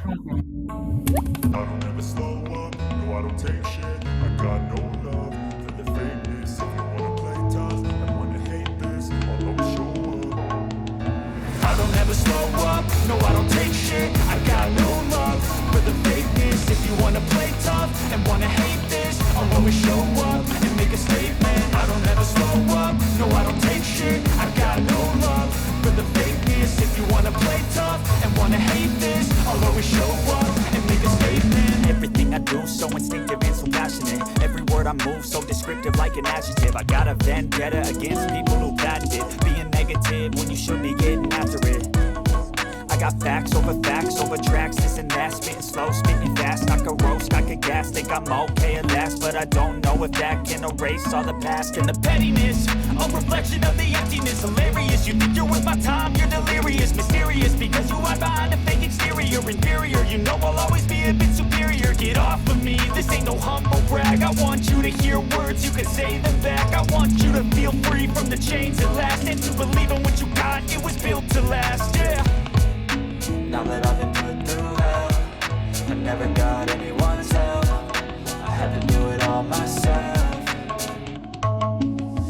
I don't ever slow up, no I don't take shit. I got no love for the fakeness. If you wanna play tough and wanna hate this, I'll always show up. I don't ever slow up, no I don't take shit. I got no love for the fakeness. If you wanna play tough and wanna hate this, I'll always show up and make a statement. I don't ever slow up, no I don't take shit. I got no love for the fakeness. If you wanna play tough and wanna hate this, I'll always show up and make a statement. Everything I do so instinctive and so passionate. Every word I move so descriptive like an adjective. I got a vendetta against people who patented being negative when you should be getting after it. I got facts over tracks, this and that. Spitting slow, spitting fast, I could roast, I could gas. Think I'm okay at last, but I don't know if that can erase all the past. And the pettiness, a reflection of the emptiness. Hilarious, you think you're worth my time, you're delirious. Mysterious, because you hide behind a fake exterior. Inferior, you know I'll always be a bit superior. Get off of me, this ain't no humble brag. I want you to hear words, you can say them back. I want you to feel free from the chains at last, and to believe in what you got, it was built to last, yeah. Now that I've been put through hell, I never got anyone's help. I had to do it all myself.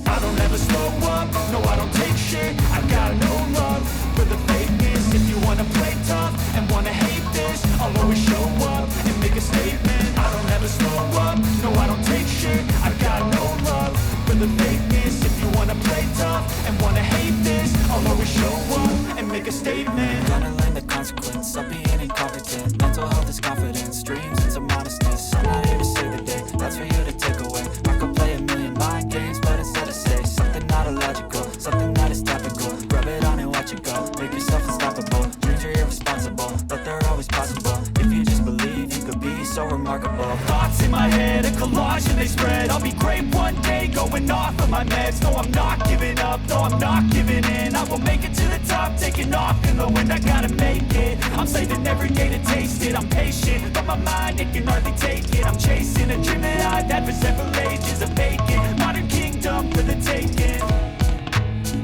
I don't ever slow up, no I don't take shit. I got no love for the fakeness. If you wanna play tough and wanna hate this, I'll always show up and make a statement. I don't ever slow up, no I don't take shit. I got no love for the fakeness. If you wanna play tough and wanna hate this, I'll always show up and make a statement. Gonna learn the consequence of being incompetent. Mental health is confidence, dreams into modestness. I'm not here to save the day, that's for you to take away. I could play a million mind games, but instead I say something not illogical, something that is topical. Rub it on and watch it go, make yourself unstoppable. Dreams are irresponsible, but they're always possible. If you just believe, you could be so remarkable. Thoughts in my head, a collage and they spread. I'll be great one day, going off of my meds. No, I'm not giving up, no, I'm not giving in. I will make it to the top, taking off in the wind. I gotta make it, I'm saving every day to taste it. I'm patient, but my mind, it can hardly take it. I'm chasing a dream that I've had for several ages. A vacant, modern kingdom for the taking.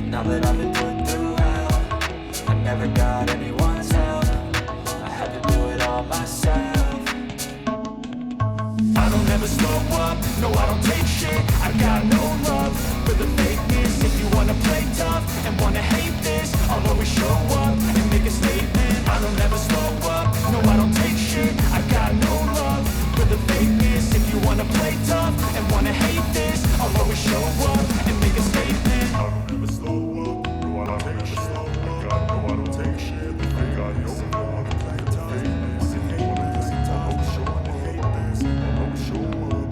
Now that I've been put through hell, I never got anyone's help. I had to do it all myself. I don't ever slow up, no I don't take shit. I got no love for the fakeness. If you wanna play tough and wanna hate this, I'll always show up and make a statement. I don't ever slow up, no I don't take shit. I got no love for the fakeness. If you wanna play tough and wanna hate this, I'll always show up and make a statement. I don't ever slow up, no I don't take shit. I don't take shit. I got no love for the fakeness. If you wanna play tough, I'll show up and hate this, I'll always show up.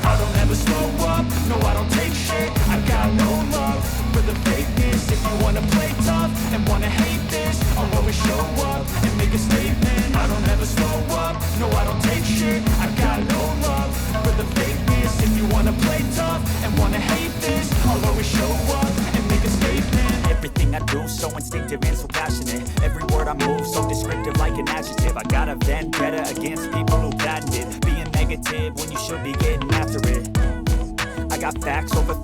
I don't ever slow up, no I don't take shit. I got no love for the fakeness. If you wanna play tough and wanna hate this, I'll always show up and make a statement. I don't ever slow up, no I don't take shit. I got no love for the fakeness. If you wanna play tough and wanna hate this, I'll always show up and make a statement. Everything I do so instinctive and so passionate. Every word I move so descriptive like an adjective. I got a vendetta against people who patented being negative when you should be getting after it. I got facts over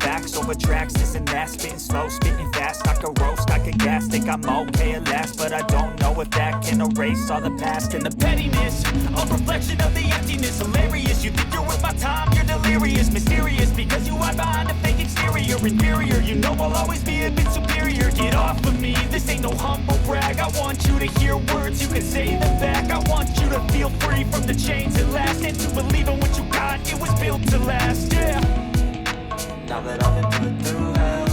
tracks, this and that. Spitting slow, spitting fast, I could roast, I could gas. Think I'm okay at last, but I don't know if that can erase all the past. And the pettiness, a reflection of the emptiness. Hilarious, you think you're worth my time, you're delirious. Mysterious, because you hide behind a fake exterior. Inferior, you know I'll always be a bit superior. Get off of me, this ain't no humble brag. I want you to hear words, you can say them back. I want you to feel free from the chains at last, and to believe in what you got, it was built to last, yeah. Now that I've been put through hell,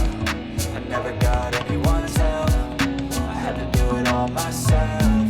I never got anyone's help. I had to do it all myself.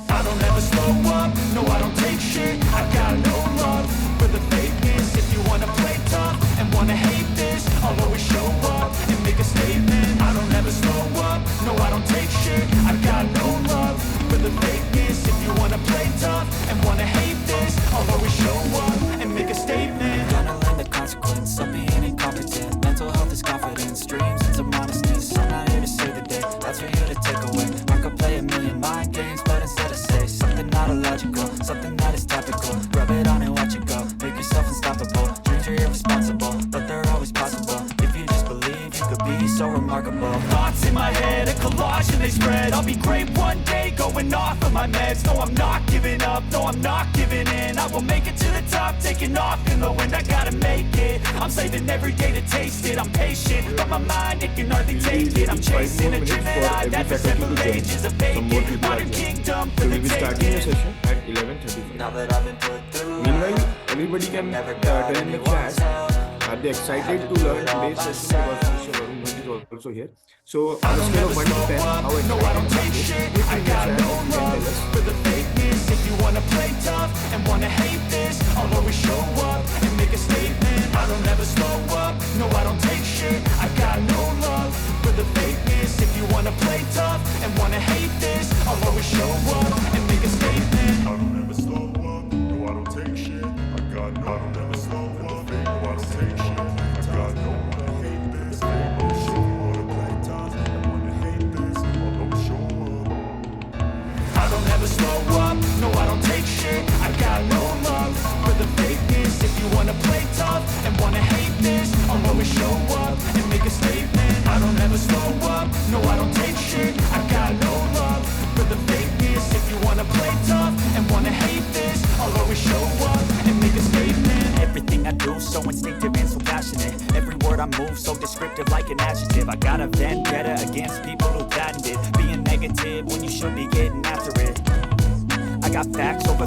I don't ever slow up, no I don't take shit. I got no love for the fakeness. If you wanna play tough and wanna hate this, I'll always show up and make a statement. I don't ever slow up, no I don't take shit. I got no love for the fakeness. If you wanna play tough and wanna hate this, I'll always show up and make a statement. Gonna learn the consequence of being incompetent. Mental health is confidence, dreams into modestness. I'm not here to save the day, that's for you to take away. I could play a million mind games, but instead I say something not illogical, something that is topical. Rub it on and watch it go, make yourself unstoppable. Dreams are irresponsible, but they're always possible. If you just believe, you could be so remarkable. Thoughts in my head, a collage collage and they spread. I'll be great one day, going off of my meds. No, I'm not giving up, no, I'm not giving in. I will make it to the top, taking off in the wind. I gotta make it, I'm saving every day to taste it. I'm patient, but my mind, it can hardly take it. I'm chasing a dream that I've had for several ages. A vacant, modern kingdom for the taking. At 11:35. Now that I've been put through Meanwhile, everybody can tell in the chat, are they excited to learn today's session because Mr. Varun Bhatt is also here. So on a scale of 1 to 10, how excited No, I don't take shit, I got no love for the fakeness. If you wanna play tough and wanna hate this, I'll always show up and make a statement. I don't ever slow up, no, I don't take shit, I got no love for the fakeness. If you wanna play tough and wanna hate this, I'll always show up and make a statement. I don't ever slow up, no I don't take shit, I got no, I don't ever slow up, no I don't take shit, I got no, I hate this, if you wanna play tough and wanna hate this, I'll always show up. I don't ever slow up, no I don't take shit, I got no love for the fakeness. If you wanna play tough and wanna hate this, I'll always show up and make a statement. I don't ever slow up, no I don't take shit, I got no love for the fakeness. If you wanna play tough and wanna hate this, I'll always show up and make a statement. Everything I do so instinctive and so passionate. Every word I move so descriptive like an adjective. I got a vendetta against people who patented being negative when you should be getting after it. I got facts over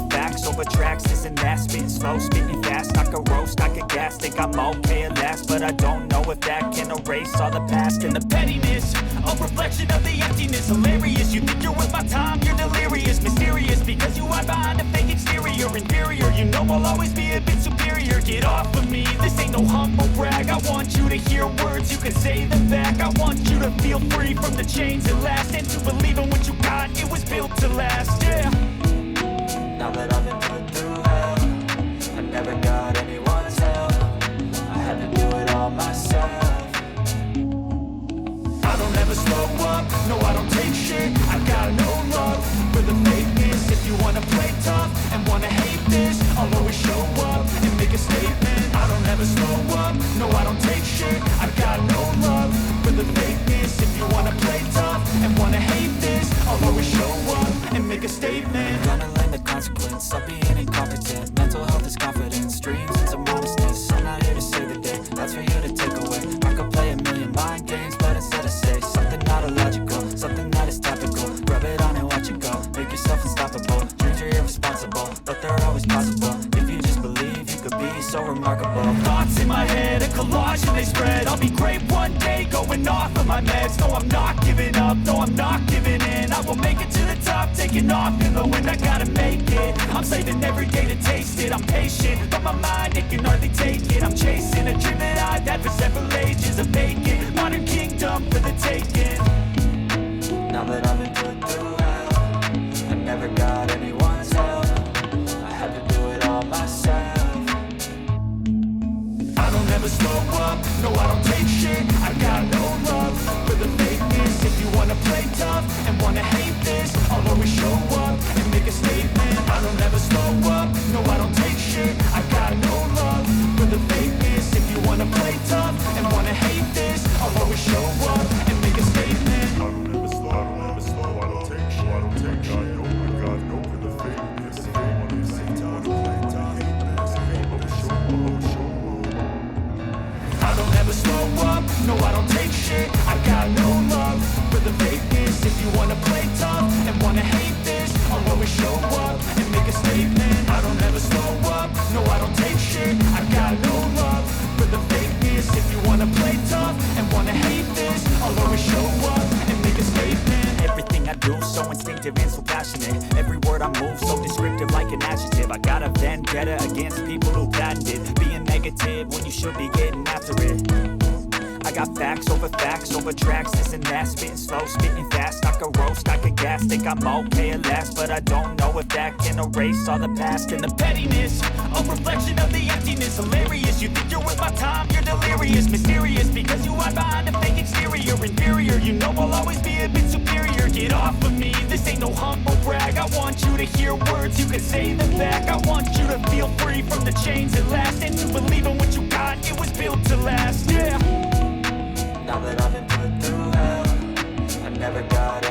tracks, this and that. Spitting slow, spitting fast, I could roast, I could gas. Think I'm okay at last, but I don't know if that can erase all the past. And the pettiness, a reflection of the emptiness. Hilarious, you think you're worth my time, you're delirious. Mysterious, because you hide behind a fake exterior. Inferior, you know I'll always be a bit superior. Get off of me, this ain't no humble brag. I want you to hear words, you can say them back. I want you to feel free from the chains that last, and to believe in what you got, it was built to last, yeah. Now that I've been put through hell, I never got anyone's help. I had to do it all myself. I don't ever slow up, no I don't take shit, I got no love for the fakeness. If you wanna play tough and wanna hate this, I'll always show up and make a statement. I don't ever slow up, no I don't take shit, I got no love for the fakeness. If you wanna play tough and wanna hate this, I'll always show up and make a statement. Gonna learn the consequence of being incompetent. Mental health is confidence, dreams and some modestness. I'm not here to save the day, that's for you to take away. I could play a million mind games, but instead I say something not illogical, something that is topical. Rub it on and watch it go, make yourself unstoppable. Dreams are irresponsible, but they're always possible. If you just believe, you could be so remarkable. Thoughts in my head, a collage and they spread. I'll be great one day, going off of my meds. No, I'm not giving up, no, I'm not giving in. I will make it to the top, taking off in the wind. I gotta make it, I'm saving every day to taste it. I'm patient, but my mind, it can hardly take it. I'm chasing a dream that I've had for several ages. A vacant, modern kingdom for the taking. Now that I've been put through hell, I never got anyone's help. I had to do it all myself. I don't ever slow up, no I don't take shit, I got no love for the fakeness. If you wanna play tough and wanna hate this, I'll always show up and make a statement. I don't ever slow up, no I don't take shit, I got no love for the fakeness. If you wanna play tough and wanna hate this, I'll always show up and make a statement. I don't ever slow, I don't ever slow, I don't take shit, I don't take shit, I got no for the fakeness. If you wanna play tough, hate this, I'll always show up, I'll always show up. I don't ever slow up, no I don't take shit, I got no love for the fakeness. If you wanna play tough and wanna hate this, I'll always show up and make a statement. I don't ever slow up, no I don't take shit, I got no love for the fakeness. If you wanna play tough and wanna hate this, I'll always show up and make a statement. Everything I do so instinctive and so passionate. Every word I move so descriptive like an adjective. I got a vendetta against people who patented being negative when you should be getting after it. I got facts over tracks, this and that. Spitting slow, spitting fast, I could roast, I could gas. Think I'm okay at last, but I don't know if that can erase all the past. And the pettiness, a reflection of the emptiness. Hilarious, you think you're worth my time, you're delirious. Mysterious, because you hide behind a fake exterior. Inferior, you know I'll always be a bit superior. Get off of me, this ain't no humble brag. I want you to hear words, you can say them back. I want you to feel free from the chains that last, and to believe in what you got, it was built to last, yeah. Now that I've been put through hell, I never got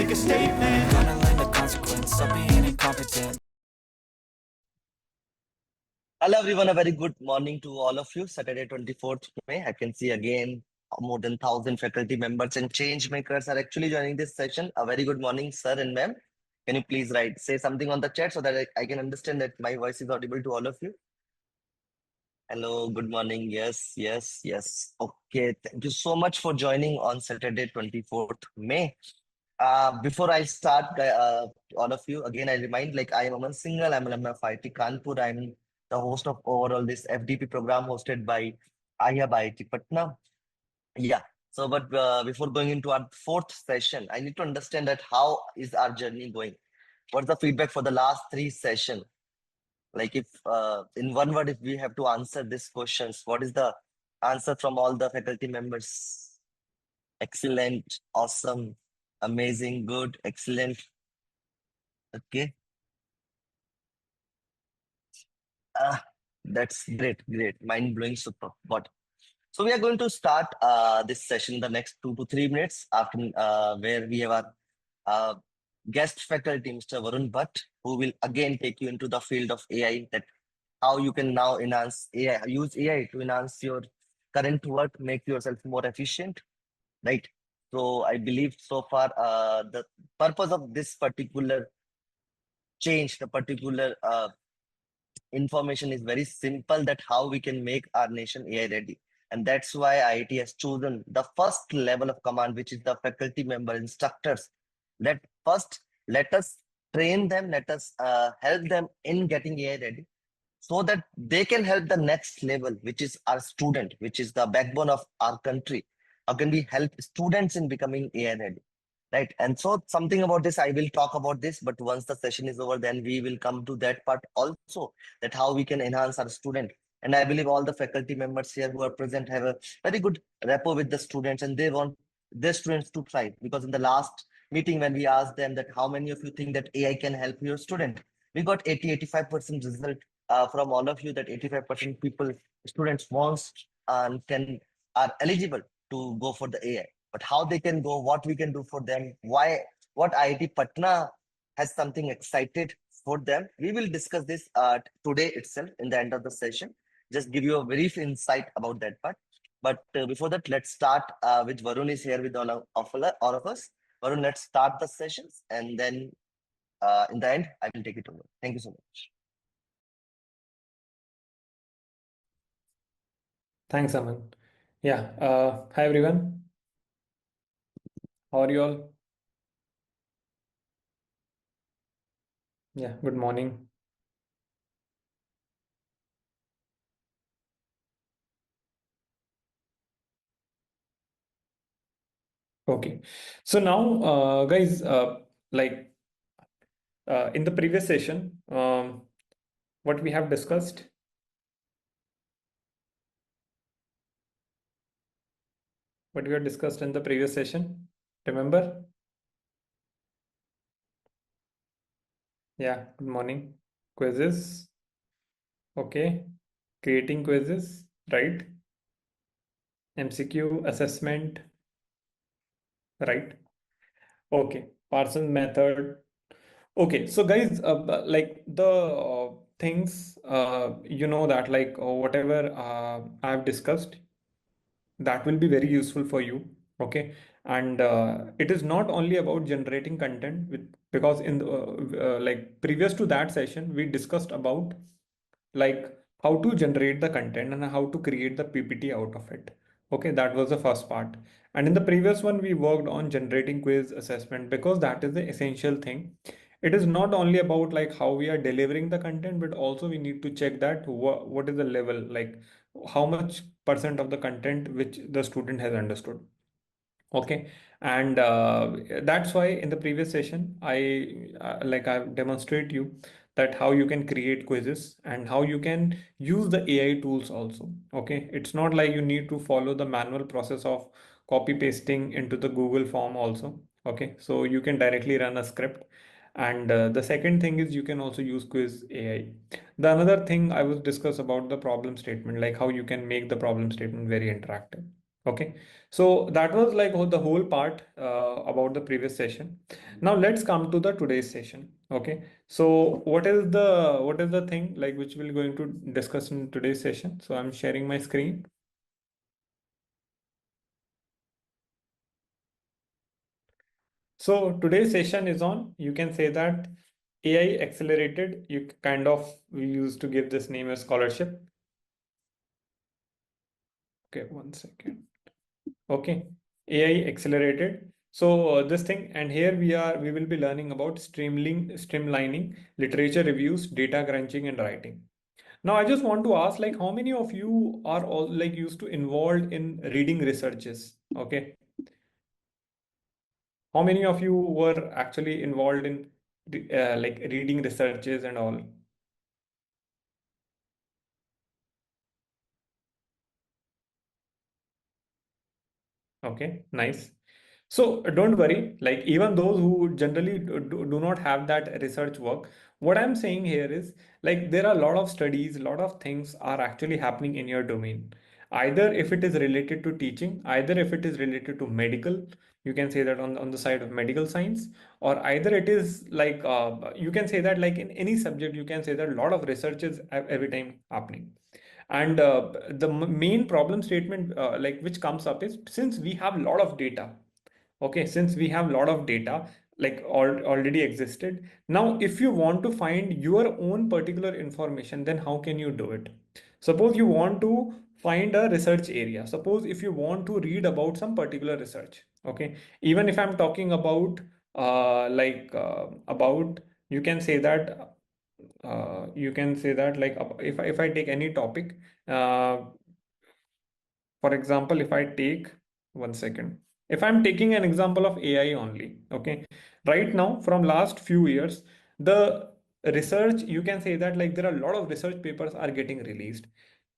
make a statement. Gonna learn the consequence of being incompetent. Hello everyone, a very good morning to all of you. Saturday 24th May. I can see again more than 1,000 faculty members and change makers are actually joining this session. A very good morning, sir and ma'am. Can you please say something on the chat so that I can understand that my voice is audible to all of you? Hello, good morning. Yes, yes, yes. Okay, thank you so much for joining on Saturday 24th May. Before I start, all of you, again, I remind, like, I am Aman Singhal, I'm an alumni of IIT Kanpur. I'm the host of overall this FDP program hosted by IHB IIT Patna. Yeah. So, but before going into our fourth session, I need to understand that how is our journey going? What's the feedback for the last three sessions? Like, if in one word, if we have to answer these questions, what is the answer from all the faculty members? Excellent, awesome, amazing, good, excellent. Okay. That's great, great. Mind blowing, super. Got it. So we are going to start this session in the next 2 to 3 minutes after where we have our uh, guest faculty, Mr. Varun Bhatt, who will again take you into the field of AI, that how you can now enhance AI, use AI to enhance your current work, make yourself more efficient, right? So I believe so far the purpose of this particular change, the particular information is very simple, that how we can make our nation AI ready. And that's why IIT has chosen the first level of command, which is the faculty member instructors. That first, let us train them, let us help them in getting AI ready so that they can help the next level, which is our student, which is the backbone of our country. How can we help students in becoming AI ready? Right. And so something about this, I will talk about this, but once the session is over, then we will come to that part also, that how we can enhance our student. And I believe all the faculty members here who are present have a very good rapport with the students, and they want their students to thrive. Because in the last meeting, when we asked them that how many of you think that AI can help your student, we got 85% result from all of you, that 85% people, students wants and can are eligible to go for the AI. But how they can go, what we can do for them, why, what IIT Patna has something excited for them. We will discuss this today itself in the end of the session. Just give you a brief insight about that part. But before that, let's start with Varun is here with all of us. Varun, let's start the sessions, and then in the end, I will take it over. Thank you so much. Thanks, Aman. Yeah, hi everyone. How are you all? Yeah, good morning. Okay, so now, guys, like in the previous session, what we have discussed, what we have discussed in the previous session, remember? Yeah, good morning. Quizzes, okay, creating quizzes, right? MCQ assessment, right? Okay, Parsons method. Okay, so guys, like the things, you know that like whatever I've discussed, that will be very useful for you. Okay, and it is not only about generating content with, because in the like previous to that session, we discussed about like how to generate the content and how to create the PPT out of it. Okay, that was the first part. And in the previous one, we worked on generating quiz assessment because that is the essential thing. It is not only about like how we are delivering the content, but also we need to check that what is the level, like how much percent of the content which the student has understood. Okay, and that's why in the previous session I demonstrate you that how you can create quizzes and how you can use the AI tools also. Okay, it's not like you need to follow the manual process of copy pasting into the Google form also. Okay, so you can directly run a script. And the second thing is you can also use quiz AI. The another thing I was discuss about the problem statement, like how you can make the problem statement very interactive. Okay, so that was like the whole part about the previous session. Now let's come to the today's session. Okay, so what is the thing like which we're going to discuss in today's session? So I'm sharing my screen. So today's session is on, you can say that AI accelerated. You kind of, we used to give this name as scholarship. Okay, one second. Okay, AI accelerated. So this thing, and here we will be learning about streamlining literature reviews, data crunching, and writing. Now, I just want to ask, like, how many of you are all like used to involved in reading researches? Okay, how many of you were actually involved in like reading researches and all? Okay, nice. So don't worry, like even those who generally do not have that research work, what I'm saying here is like there are a lot of studies, a lot of things are actually happening in your domain. Either if it is related to teaching, either if it is related to medical, you can say that on the side of medical science, or either it is like you can say that like in any subject, you can say that a lot of research is every time happening. And the main problem statement like which comes up is since we have a lot of data. Okay, since we have a lot of data like already existed, now if you want to find your own particular information, then how can you do it? Suppose you want to find a research area. Suppose if you want to read about some particular research. Okay, even if I'm talking about about, you can say that like if I take any topic, uh, for example, if I take one second, if I'm taking an example of AI only, okay, right now from last few years, the research, you can say that like there are a lot of research papers are getting released.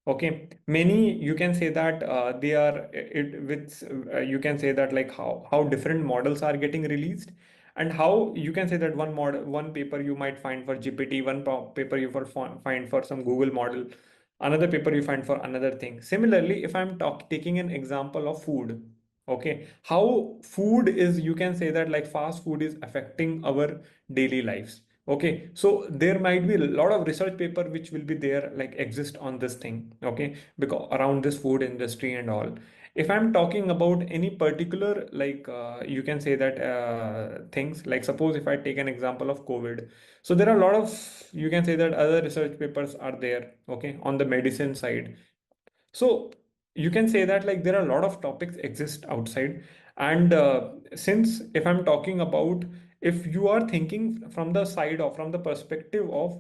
Okay, many, you can say that they are it with you can say that like how different models are getting released, and how you can say that one model, one paper you might find for GPT, one paper you find for some Google model, another paper you find for another thing. Similarly, if I'm taking an example of food, okay, how food is, you can say that like fast food is affecting our daily lives. Okay, so there might be a lot of research paper which will be there like exist on this thing. Okay, because around this food industry and all. If I'm talking about any particular like you can say that things, like suppose if I take an example of COVID, so there are a lot of, you can say that other research papers are there, okay, on the medicine side. So you can say that like there are a lot of topics exist outside. And since if I'm talking about, if you are thinking from the side of, from the perspective of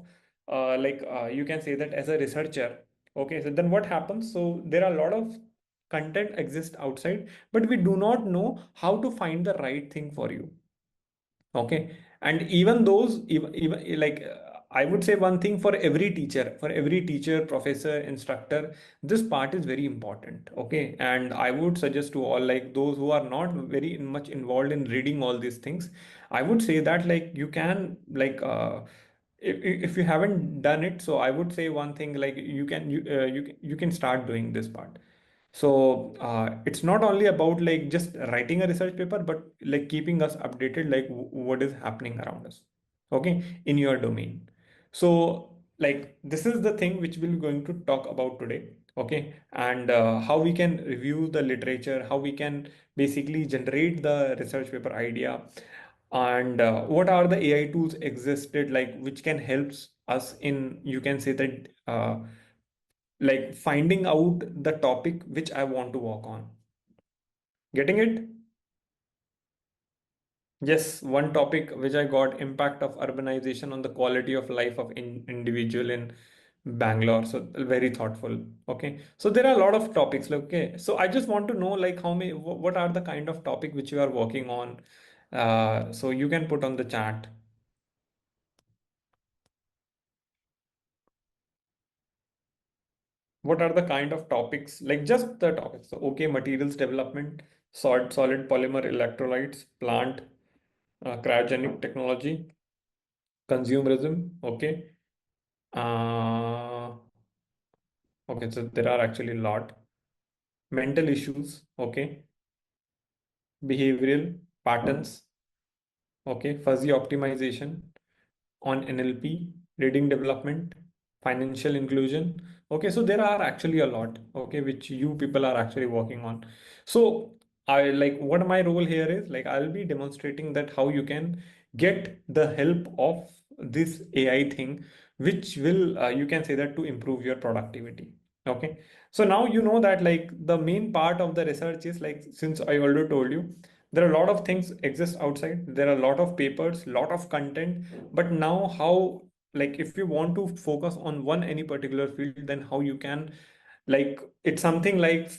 you can say that as a researcher, okay, so then what happens? So there are a lot of content exist outside, but we do not know how to find the right thing for you. Okay. And even those, even like I would say one thing for every teacher, professor, instructor, this part is very important. Okay. And I would suggest to all like those who are not very much involved in reading all these things, I would say that like you can like if you haven't done it, so I would say one thing like you can start doing this part. So it's not only about like just writing a research paper, but like keeping us updated, like what is happening around us, okay, in your domain. So like this is the thing which we're going to talk about today, okay, and how we can review the literature, how we can basically generate the research paper idea, and what are the AI tools existed like which can help us in, you can say that like finding out the topic which I want to work on. Getting it? Yes, one topic which I got, impact of urbanization on the quality of life of individual in Bangalore. So very thoughtful. Okay. So there are a lot of topics. Like, okay. So I just want to know like how many, what are the kind of topic which you are working on? So you can put on the chat. What are the kind of topics? Like just the topics. So okay, materials development, solid polymer electrolytes, plant cryogenic technology, consumerism. Okay. Uh, okay, so there are actually a lot. mental issues, okay, behavioral patterns, okay, fuzzy optimization, on NLP, reading development, financial inclusion. Okay, so there are actually a lot, okay, which you people are actually working on. So I like what my role here is like I'll be demonstrating that how you can get the help of this AI thing, which will you can say that to improve your productivity. Okay, so now you know that like the main part of the research is like since I already told you there are a lot of things exist outside, there are a lot of papers, lot of content, but now how like if you want to focus on one any particular field, then how you can like it's something like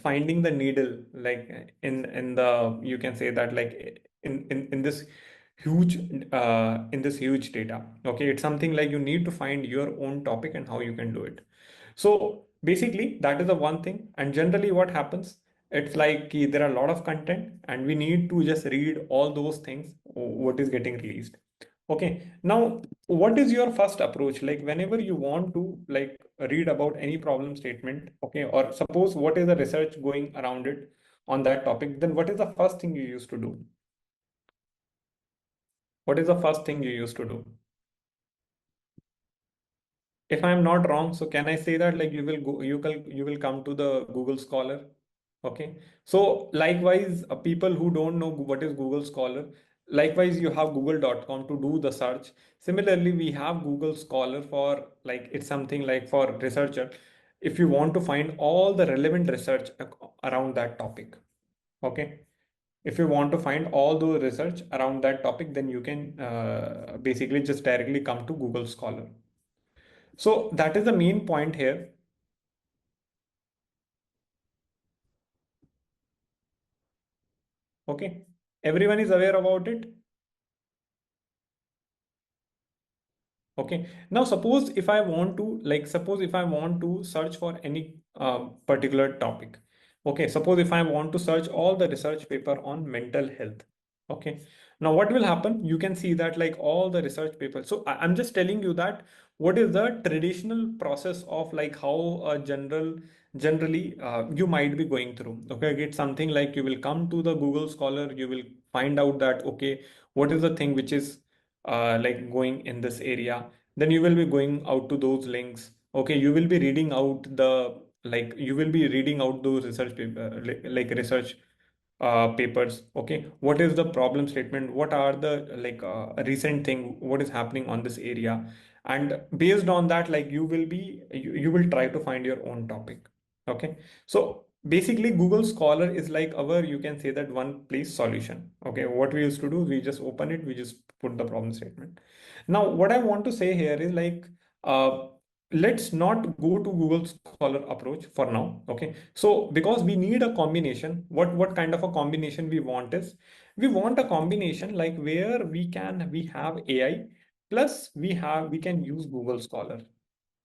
finding the needle like in the you can say that like in this huge in this huge data. Okay, it's something like you need to find your own topic and how you can do it. So basically that is the one thing, and generally what happens, it's like there are a lot of content and we need to just read all those things what is getting released. Okay, now what is your first approach like whenever you want to like read about any problem statement, okay, or suppose what is the research going around it on that topic, then what is the first thing you used to do? What is the first thing you used to do? If I'm not wrong, so can I say that like you will go, you will come to the Google Scholar? Okay. So likewise, people who don't know what is Google Scholar, likewise you have google.com to do the search. Similarly, we have Google Scholar for like it's something like for researcher. If you want to find all the relevant research around that topic. Okay. If you want to find all the research around that topic, then you can basically just directly come to Google Scholar. So that is the main point here. Okay. Everyone is aware about it. Okay. Now suppose if I want to like suppose if I want to search for any particular topic. Okay. Suppose if I want to search all the research paper on mental health. Okay. Now what will happen? You can see that like all the research papers. So I'm just telling you that what is the traditional process of like how a generally you might be going through. Okay. It's something like you will come to the Google Scholar, you will find out that okay, what is the thing which is like going in this area, then you will be going out to those links. Okay, you will be reading out the like you will be reading out those research paper like research papers. Okay, what is the problem statement, what are the like recent thing what is happening on this area, and based on that like you will try to find your own topic. Okay, so basically Google Scholar is like our you can say that one place solution. Okay, what we used to do, we just open it, we just put the problem statement. Now what I want to say here is like uh, let's not go to Google Scholar approach for now. Okay, so because we need a combination, what kind of a combination we want is we want a combination like where we have AI plus we can use Google Scholar.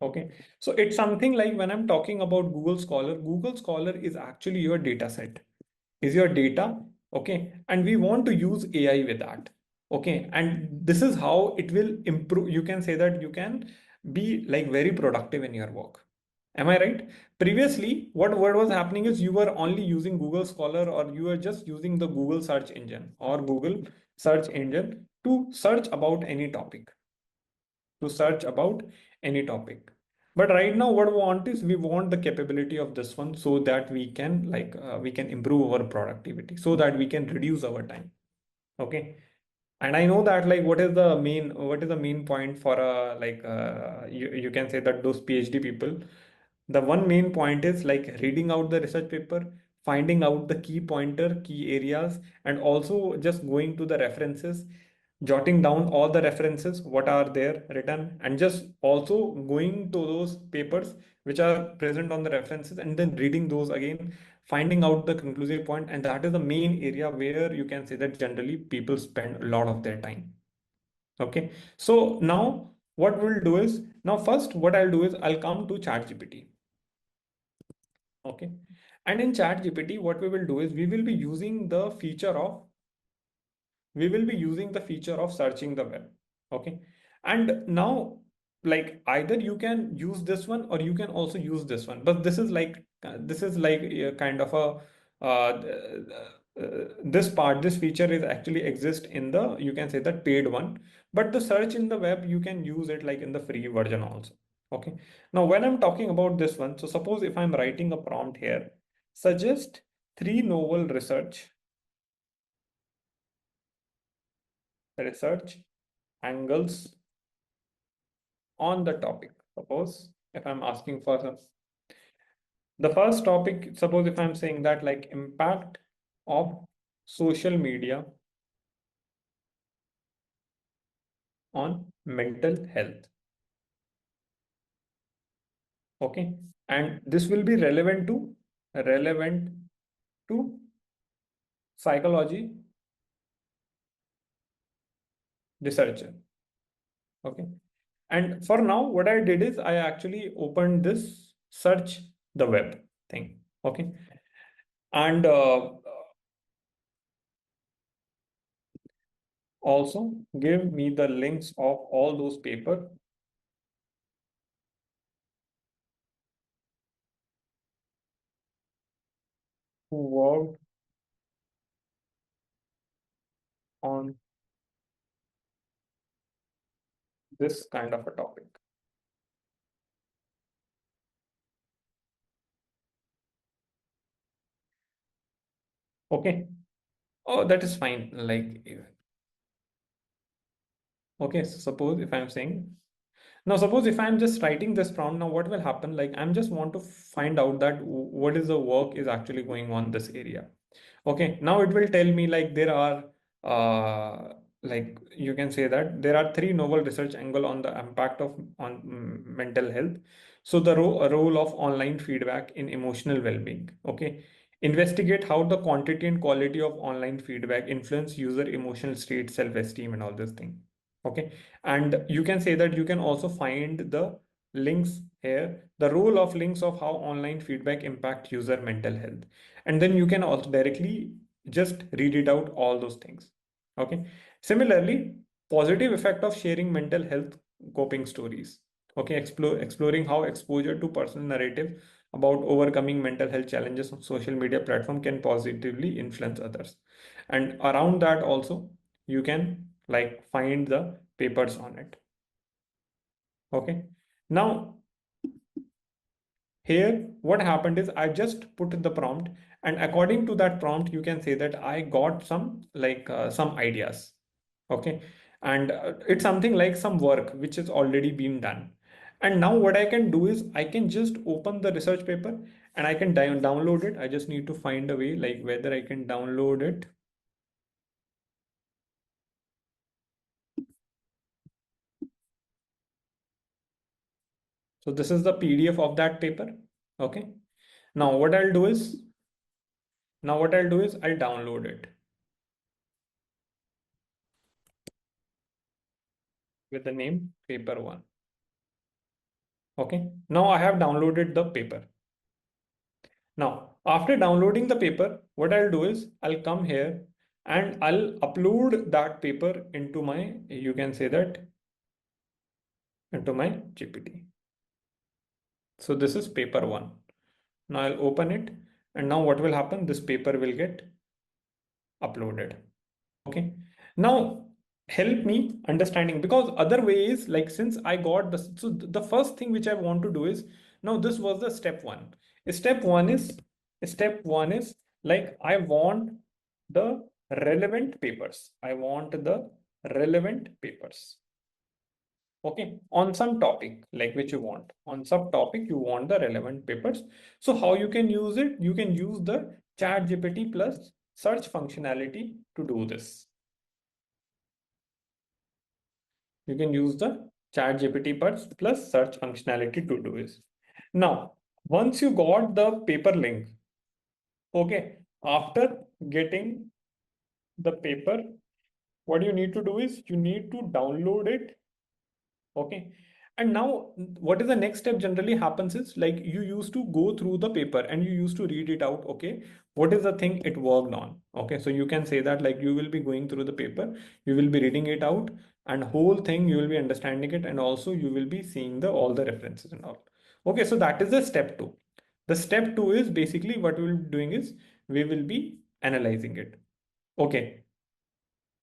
Okay, so it's something like when I'm talking about Google Scholar is actually your data set, is your data. Okay, and we want to use AI with that. Okay, and this is how it will improve. You can say that you can be like very productive in your work. Am I right? Previously, what was happening is you were only using Google Scholar or you were just using the Google search engine or Google search engine to search about any topic, to search about any topic. But right now what we want is we want the capability of this one so that we can improve our productivity so that we can reduce our time. Okay, and I know that like what is the main point for you can say that those PhD people, the one main point is like reading out the research paper, finding out the key areas, and also just going to the references, jotting down all the references what are there written, and just also going to those papers which are present on the references and then reading those again, finding out the conclusive point. And that is the main area where you can say that generally people spend a lot of their time. Okay, so now what we'll do is now first what I'll do is I'll come to ChatGPT. Okay, and in ChatGPT what we will do is we will be using the feature of searching the web. Okay, and now like either you can use this one or you can also use this one, but this is like a kind of a this feature is actually exist in the, you can say, that paid one, but the search in the web you can use it like in the free version also. Okay, now when I'm talking about this one, so suppose if I'm writing a prompt here, suggest three novel research angles on the topic. Suppose if I'm asking for the first topic, suppose if I'm saying that like impact of social media on mental health. Okay, and this will be relevant to psychology researcher. Okay, and for now what I did is I actually opened this search the web thing. Okay, and also give me the links of all those papers who worked on this kind of a topic. Okay, oh, that is fine. Like, okay, so suppose if I'm saying, now suppose if I'm just writing this prompt, now what will happen? Like, I'm just want to find out that what is the work is actually going on this area. Okay, now it will tell me like there are like you can say that there are three novel research angle on the impact of on mental health. So the role of online feedback in emotional well-being. Okay, investigate how the quantity and quality of online feedback influence user emotional state, self-esteem, and all this thing. Okay, and you can say that you can also find the links here, the role of links of how online feedback impact user mental health, and then you can also directly just read it out all those things. Okay, similarly, positive effect of sharing mental health coping stories. Okay, exploring how exposure to personal narrative about overcoming mental health challenges on social media platform can positively influence others, and around that also you can like find the papers on it. Okay, now here, what happened is I just put the prompt, and according to that prompt, you can say that I got some some ideas. Okay, and it's something like some work which has already been done. And now what I can do is I can just open the research paper and I can download it. I just need to find a way like whether I can download it. So this is the PDF of that paper. Okay. Now what I'll do is I'll download it with the name paper one. Okay, now I have downloaded the paper. Now, after downloading the paper, what I'll do is I'll come here and I'll upload that paper into my, you can say that, into my GPT. So this is paper one. Now I'll open it, and now what will happen? This paper will get uploaded. Okay, now help me understanding, because other way is like, since I got this, so the first thing which I want to do is, now this was the step one. Step one is like I want the relevant papers. I want the relevant papers. Okay, on some topic like which you want, on subtopic you want the relevant papers. So how you can use it? You can use the chat GPT plus search functionality to do this. You can use the chat GPT plus search functionality to do this. Now, once you got the paper link, okay, after getting the paper, what you need to do is you need to download it. Okay, And now what is the next step generally happens is like you used to go through the paper and you used to read it out. Okay, what is the thing it worked on? Okay, so you can say that like you will be going through the paper, you will be reading it out, and whole thing you will be understanding it, and also you will be seeing the all the references and all. Okay, so that is the step two. The step two is basically what we will be doing is we will be analyzing it. Okay.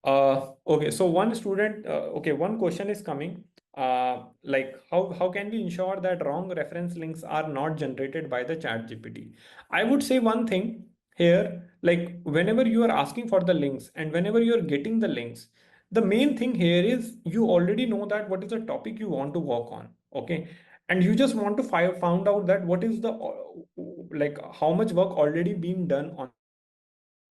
Okay, so one student, okay, one question is coming. Like how can we ensure that wrong reference links are not generated by the chat GPT? I would say one thing here, like whenever you are asking for the links and whenever you are getting the links, the main thing here is you already know that what is the topic you want to work on. Okay, and you just want to found out that what is the like how much work already been done on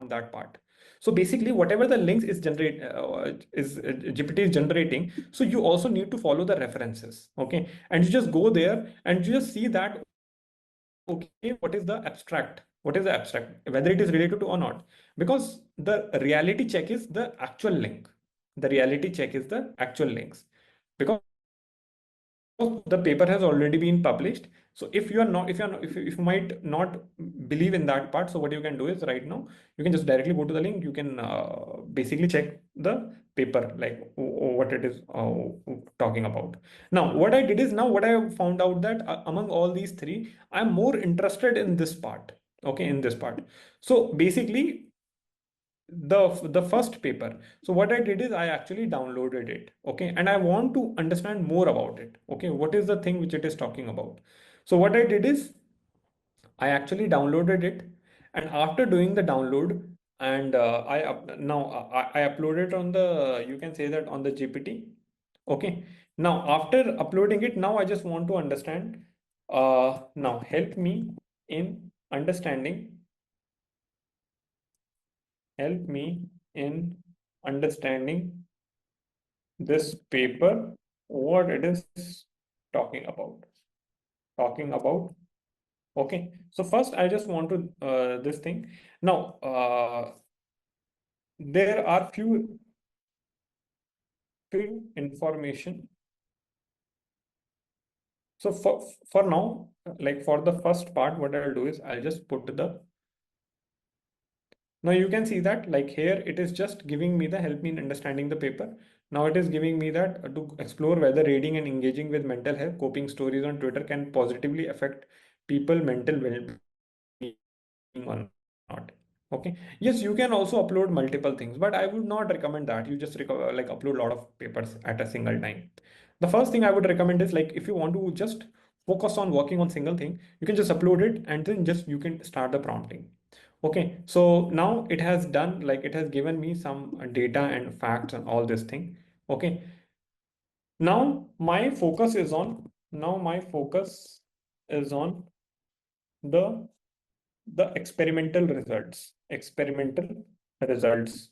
that part. So basically, whatever the links is GPT is generating, so you also need to follow the references. Okay, and you just go there and you just see that okay, what is the abstract, whether it is related to or not, because the reality check is the actual link. The reality check is the actual links, because the paper has already been published. So if you are not, if you might not believe in that part, so what you can do is right now you can just directly go to the link. You can basically check the paper, like what it is talking about. Now what I did is, now what I found out that among all these three, I'm more interested in this part. Okay, in this part. So basically the first paper, so what I did is I actually downloaded it. Okay, and I want to understand more about it. Okay, what is the thing which it is talking about? So what I did is I actually downloaded it, and after doing the download, and I uploaded on the, you can say that on the GPT. Okay, now after uploading it, now I just want to understand, now in understanding help me in understanding this paper, what it is talking about. Talking about. Okay, so first I just want to this thing. Now there are few information. So for now, like for the first part, what I'll do is I'll just put the. Now you can see that like here it is just giving me the help me in understanding the paper. Now it is giving me that to explore whether reading and engaging with mental health coping stories on Twitter can positively affect people mental well-being or not. Okay. Yes, you can also upload multiple things, but I would not recommend that. You just like upload a lot of papers at a single time. The first thing I would recommend is like if you want to just focus on working on single thing, you can just upload it and then just you can start the prompting. Okay, so now it has done, like it has given me some data and facts and all this thing. Okay, now my focus is on the experimental results. Experimental results.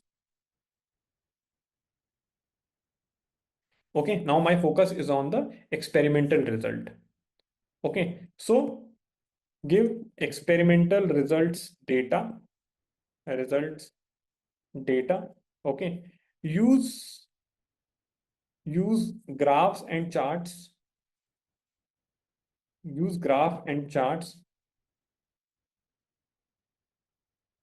Okay, now my focus is on the experimental result. Okay, so give experimental results data. Okay, use graphs and charts. Use graph and charts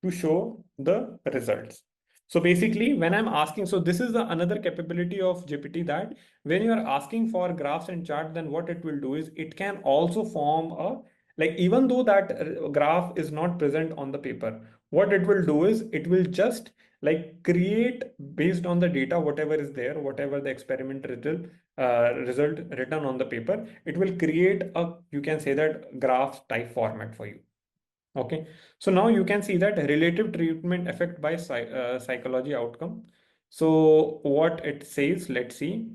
to show the results. So basically when I'm asking, so this is the another capability of GPT, that when you are asking for graphs and chart, then what it will do is it can also form a, like even though that graph is not present on the paper, what it will do is it will just like create based on the data, whatever is there, whatever the experiment result written on the paper, it will create a, you can say that graph type format for you. Okay, so now you can see that relative treatment effect by psychology outcome. So what it says, let's see.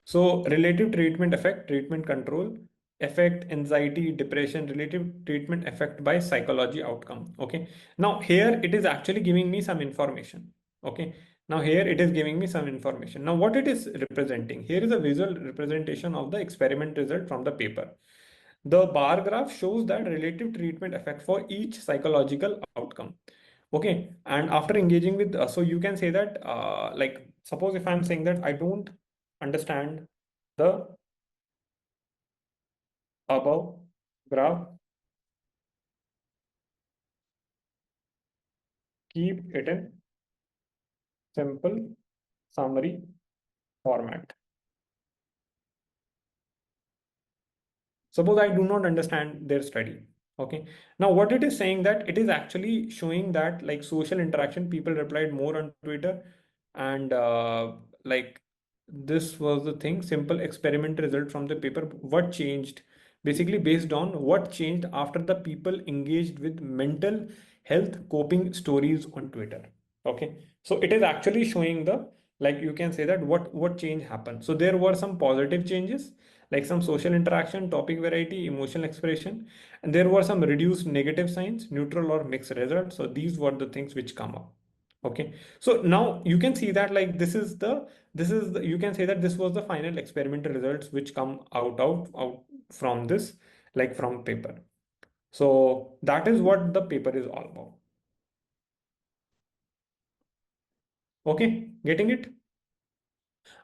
So relative treatment effect, treatment control, effect, anxiety, depression, relative treatment effect by psychology outcome. Okay, now here it is actually giving me some information. Okay, now here it is giving me some information. Now what it is representing, here is a visual representation of the experiment result from the paper. The bar graph shows that relative treatment effect for each psychological outcome. Okay, and after engaging with, so you can say that, like, suppose if I'm saying that I don't understand the above graph, keep it in simple summary format. Suppose I do not understand their study. Okay. Now, what it is saying that it is actually showing that like social interaction, people replied more on Twitter, and like this was the thing. Simple experiment result from the paper. What changed? Basically, based on what changed after the people engaged with mental health coping stories on Twitter. Okay. So it is actually showing the, like you can say that what change happened. So there were some positive changes like some social interaction, topic variety, emotional expression, and there were some reduced negative signs, neutral or mixed results. So these were the things which come up. Okay, so now you can see that like this is the you can say that this was the final experimental results which come out from this, like from paper. So that is what the paper is all about. Okay, getting it?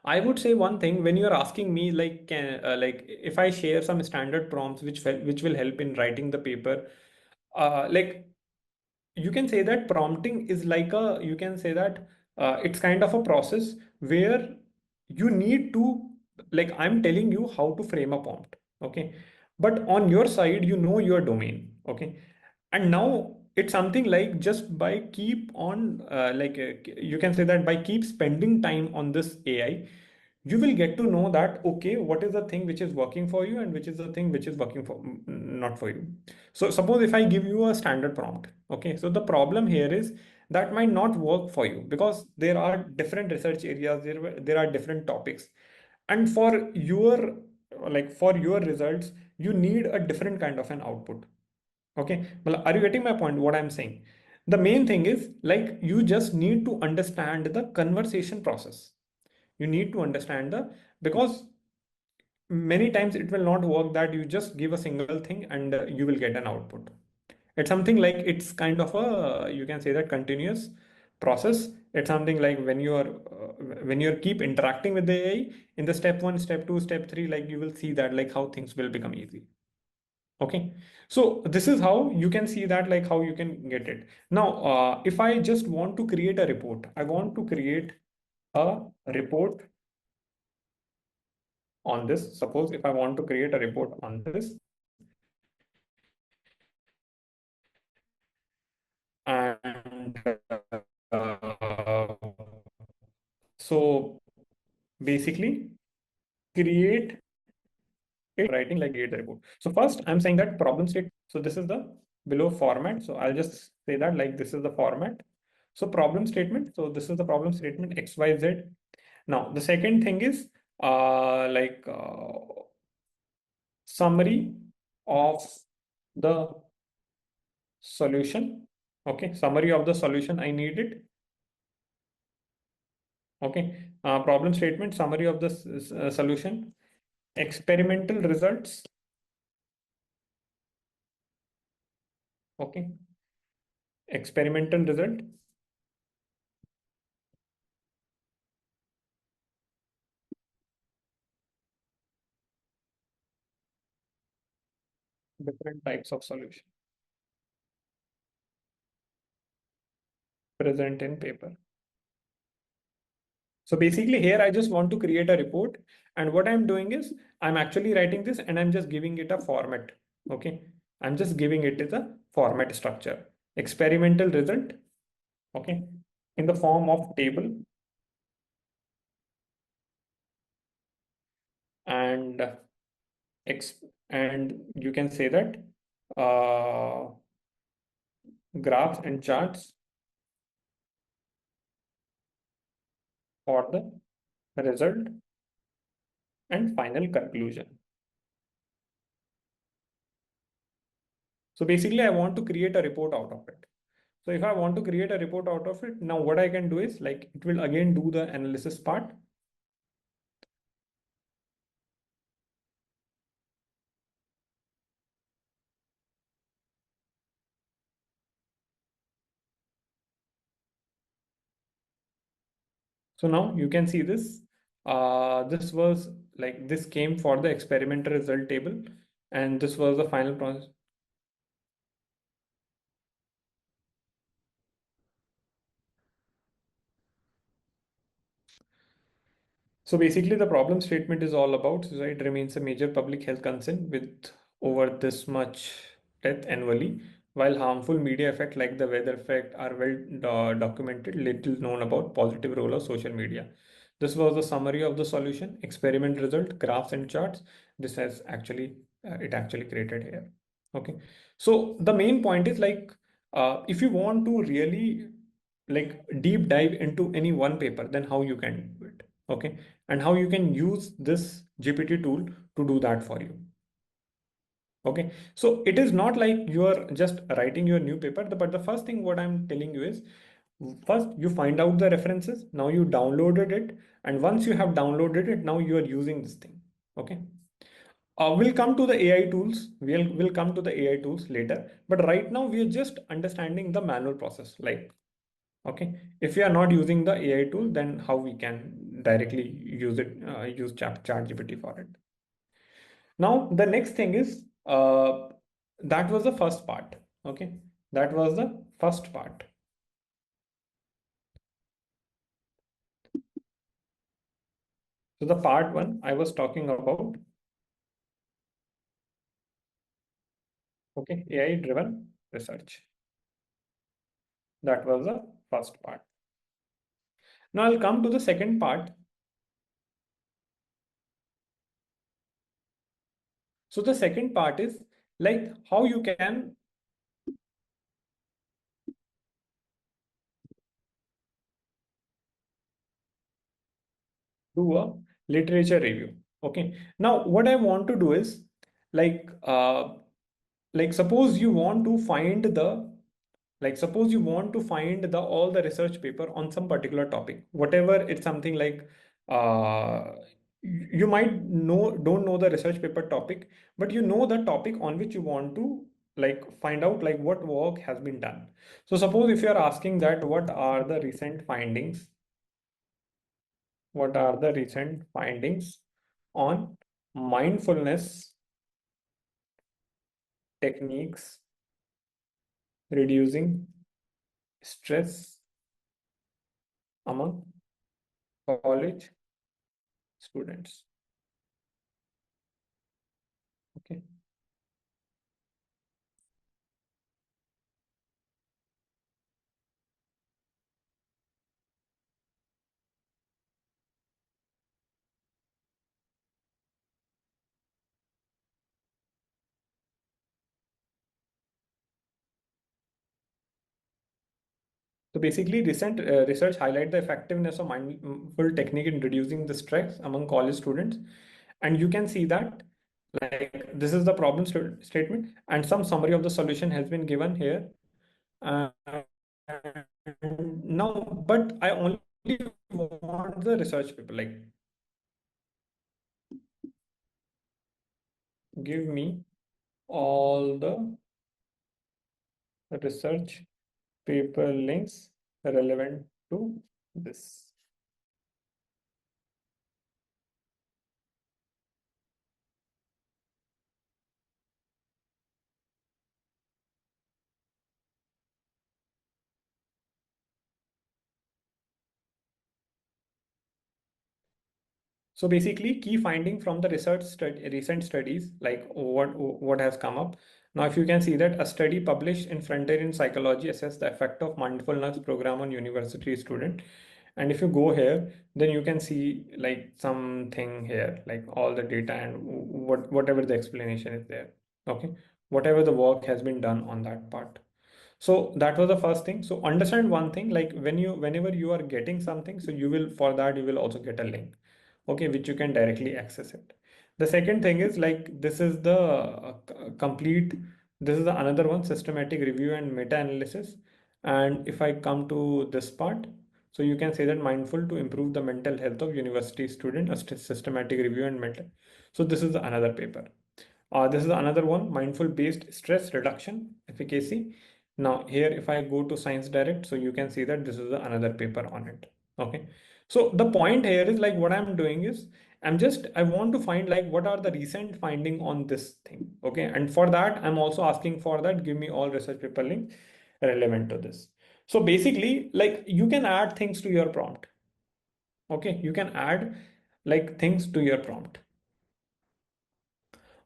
I would say one thing when you're asking me like like if I share some standard prompts which will help in writing the paper, like you can say that prompting is like a, you can say that it's kind of a process where you need to, like I'm telling you how to frame a prompt. Okay, but on your side you know your domain. Okay, and now it's something like just by keep on you can say that by keep spending time on this AI, you will get to know that okay, what is the thing which is working for you and which is the thing which is working for not for you. So suppose if I give you a standard prompt, okay, so the problem here is that might not work for you because there are different research areas, there are different topics, and for your, like for your results you need a different kind of an output. Okay, well, are you getting my point? What I'm saying? The main thing is like you just need to understand the conversation process. You need to understand the, because many times it will not work that you just give a single thing and you will get an output. It's something like it's kind of a, you can say that continuous process. It's something like when you're keep interacting with the AI in the step one, step two, step three, like you will see that like how things will become easy. Okay, so this is how you can see that like how you can get it. Now, if I just want to create a report, I want to create a report on this. Suppose if I want to create a report on this, and uh, so basically create it writing like create the report. So first I'm saying that problem state. So this is the below format. So I'll just say that like this is the format. So problem statement. So this is the problem statement XYZ. Now the second thing is summary of the solution. Okay, summary of the solution I need it. Okay, problem statement, summary of the solution, experimental results. Okay, experimental result, different types of solution present in paper. So basically here I just want to create a report, and what I'm doing is I'm actually writing this and I'm just giving it a format. Okay, I'm just giving it as a format structure. Experimental result, okay, in the form of table, and X, and you can say that uh, graphs and charts for the result and final conclusion. So basically I want to create a report out of it. So if I want to create a report out of it, now what I can do is like it will again do the analysis part. So now you can see this This was like this came for the experimental result table, and this was the final process. So basically, the problem statement is all about suicide remains a major public health concern with over this much death annually. While harmful media effect like the weather effect are well documented, little known about positive role of social media. This was the summary of the solution, experiment result, graphs and charts. This has actually it actually created here. Okay, so the main point is like if you want to really like deep dive into any one paper, then how you can do it. Okay, and how you can use this GPT tool to do that for you. Okay, so it is not like you are just writing your new paper, but the first thing what I'm telling you is first you find out the references, now you downloaded it, and once you have downloaded it, now you are using this thing. Okay, we'll come to the AI tools. We'll come to the AI tools later, but right now we are just understanding the manual process. Like, okay, if we are not using the AI tool, then how we can directly use it, use ChatGPT for it. Now, the next thing is that was the first part. Okay, that was the first part. So the part one I was talking about. Okay, AI driven research. That was the first part. Now I'll come to the second part. So the second part is like how you can do a literature review. Okay. Now what I want to do is like suppose you want to find the suppose you want to find the all the research paper on some particular topic, whatever it's something like uh you might know don't know the research paper topic, but you know the topic on which you want to like find out like what work has been done. So suppose if you are asking that what are the recent findings on mindfulness techniques reducing stress among college students. Okay. So basically, recent research highlight the effectiveness of mindful technique in reducing the stress among college students, and you can see that like this is the problem statement, and some summary of the solution has been given here. Uh, now, but I only want the research paper. Like, give me all the research paper links relevant to this. So basically, key finding from the recent studies, like what has come up. Now, if you can see that a study published in Frontier in Psychology assessed the effect of mindfulness program on university student. And if you go here, then you can see like something here, like all the data and whatever the explanation is there. Okay, whatever the work has been done on that part. So that was the first thing. So understand one thing, like whenever you are getting something, so you will for that you will also get a link, okay, which you can directly access it. The second thing is like this is the complete, this is the another one, systematic review and meta-analysis. And if I come to this part, so you can say that mindful to improve the mental health of university student, a systematic review and mental. So this is another paper. This is another one, mindful based stress reduction efficacy. Now here, if I go to Science Direct, so you can see that this is another paper on it. Okay. So the point here is like what I'm doing is I want to find like what are the recent finding on this thing. Okay. And for that, I'm also asking for that, give me all research paper links relevant to this. So basically, like you can add things to your prompt. Okay. You can add like things to your prompt.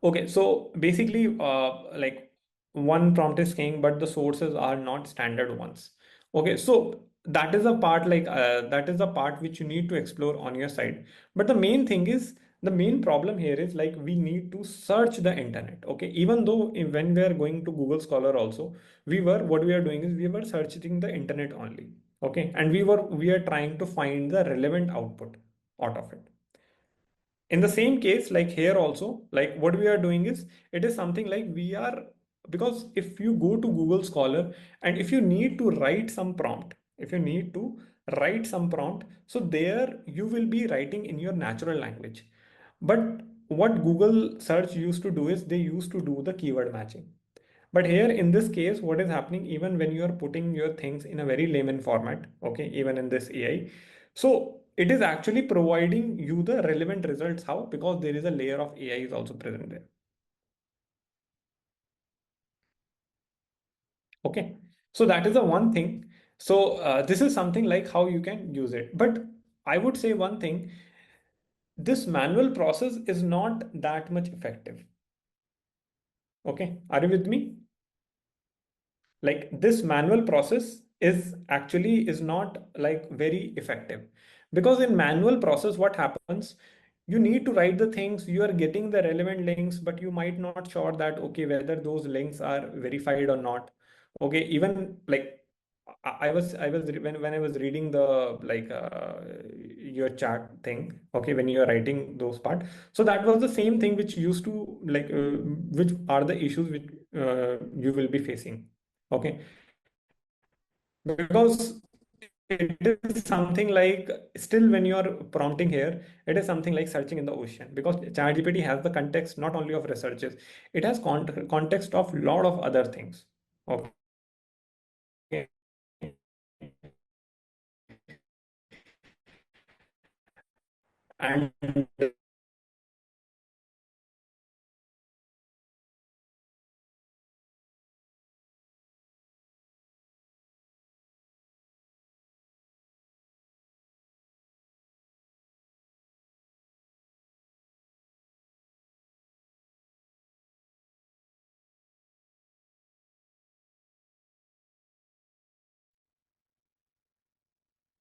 Okay, so basically, like one prompt is king, but the sources are not standard ones. Okay, so that is a part that is a part which you need to explore on your side. But the main thing is the main problem here is like we need to search the internet. Okay, even though when we are going to Google Scholar also, what we are doing is we were searching the internet only. Okay, and we are trying to find the relevant output out of it. In the same case, like here also, like what we are doing is it is something like we are, because if you go to Google Scholar and if you need to write some prompt, if you need to write some prompt, so there you will be writing in your natural language. But what Google search used to do is they used to do the keyword matching. But here in this case, what is happening, even when you are putting your things in a very layman format, okay, even in this AI, so it is actually providing you the relevant results. How? Because there is a layer of AI is also present there. Okay. So that is the one thing. So this is something like how you can use it. But I would say one thing, this manual process is not that much effective. Okay. Are you with me? Like this manual process is not like very effective, because in manual process what happens, you need to write the things, you are getting the relevant links, but you might not sure that okay whether those links are verified or not. Okay, even like when I was reading the your chat thing, okay, when you are writing those part, so that was the same thing which used to which are the issues which you will be facing. Okay, because it is something like still when you are prompting here, it is something like searching in the ocean, because ChatGPT has the context not only of researches, it has context of lot of other things. Okay. And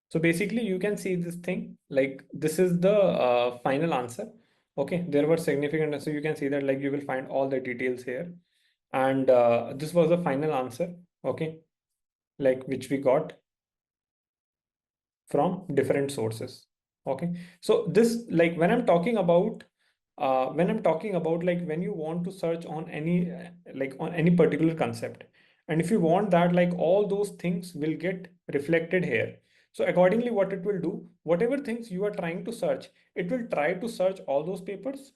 so basically you can see this thing, like this is the final answer. Okay, there were significant, so you can see that like you will find all the details here. And this was the final answer. Okay, like which we got from different sources. Okay, so this like when I'm talking about like when you want to search on any like on any particular concept, and if you want that like all those things will get reflected here. So accordingly what it will do, whatever things you are trying to search, it will try to search all those papers,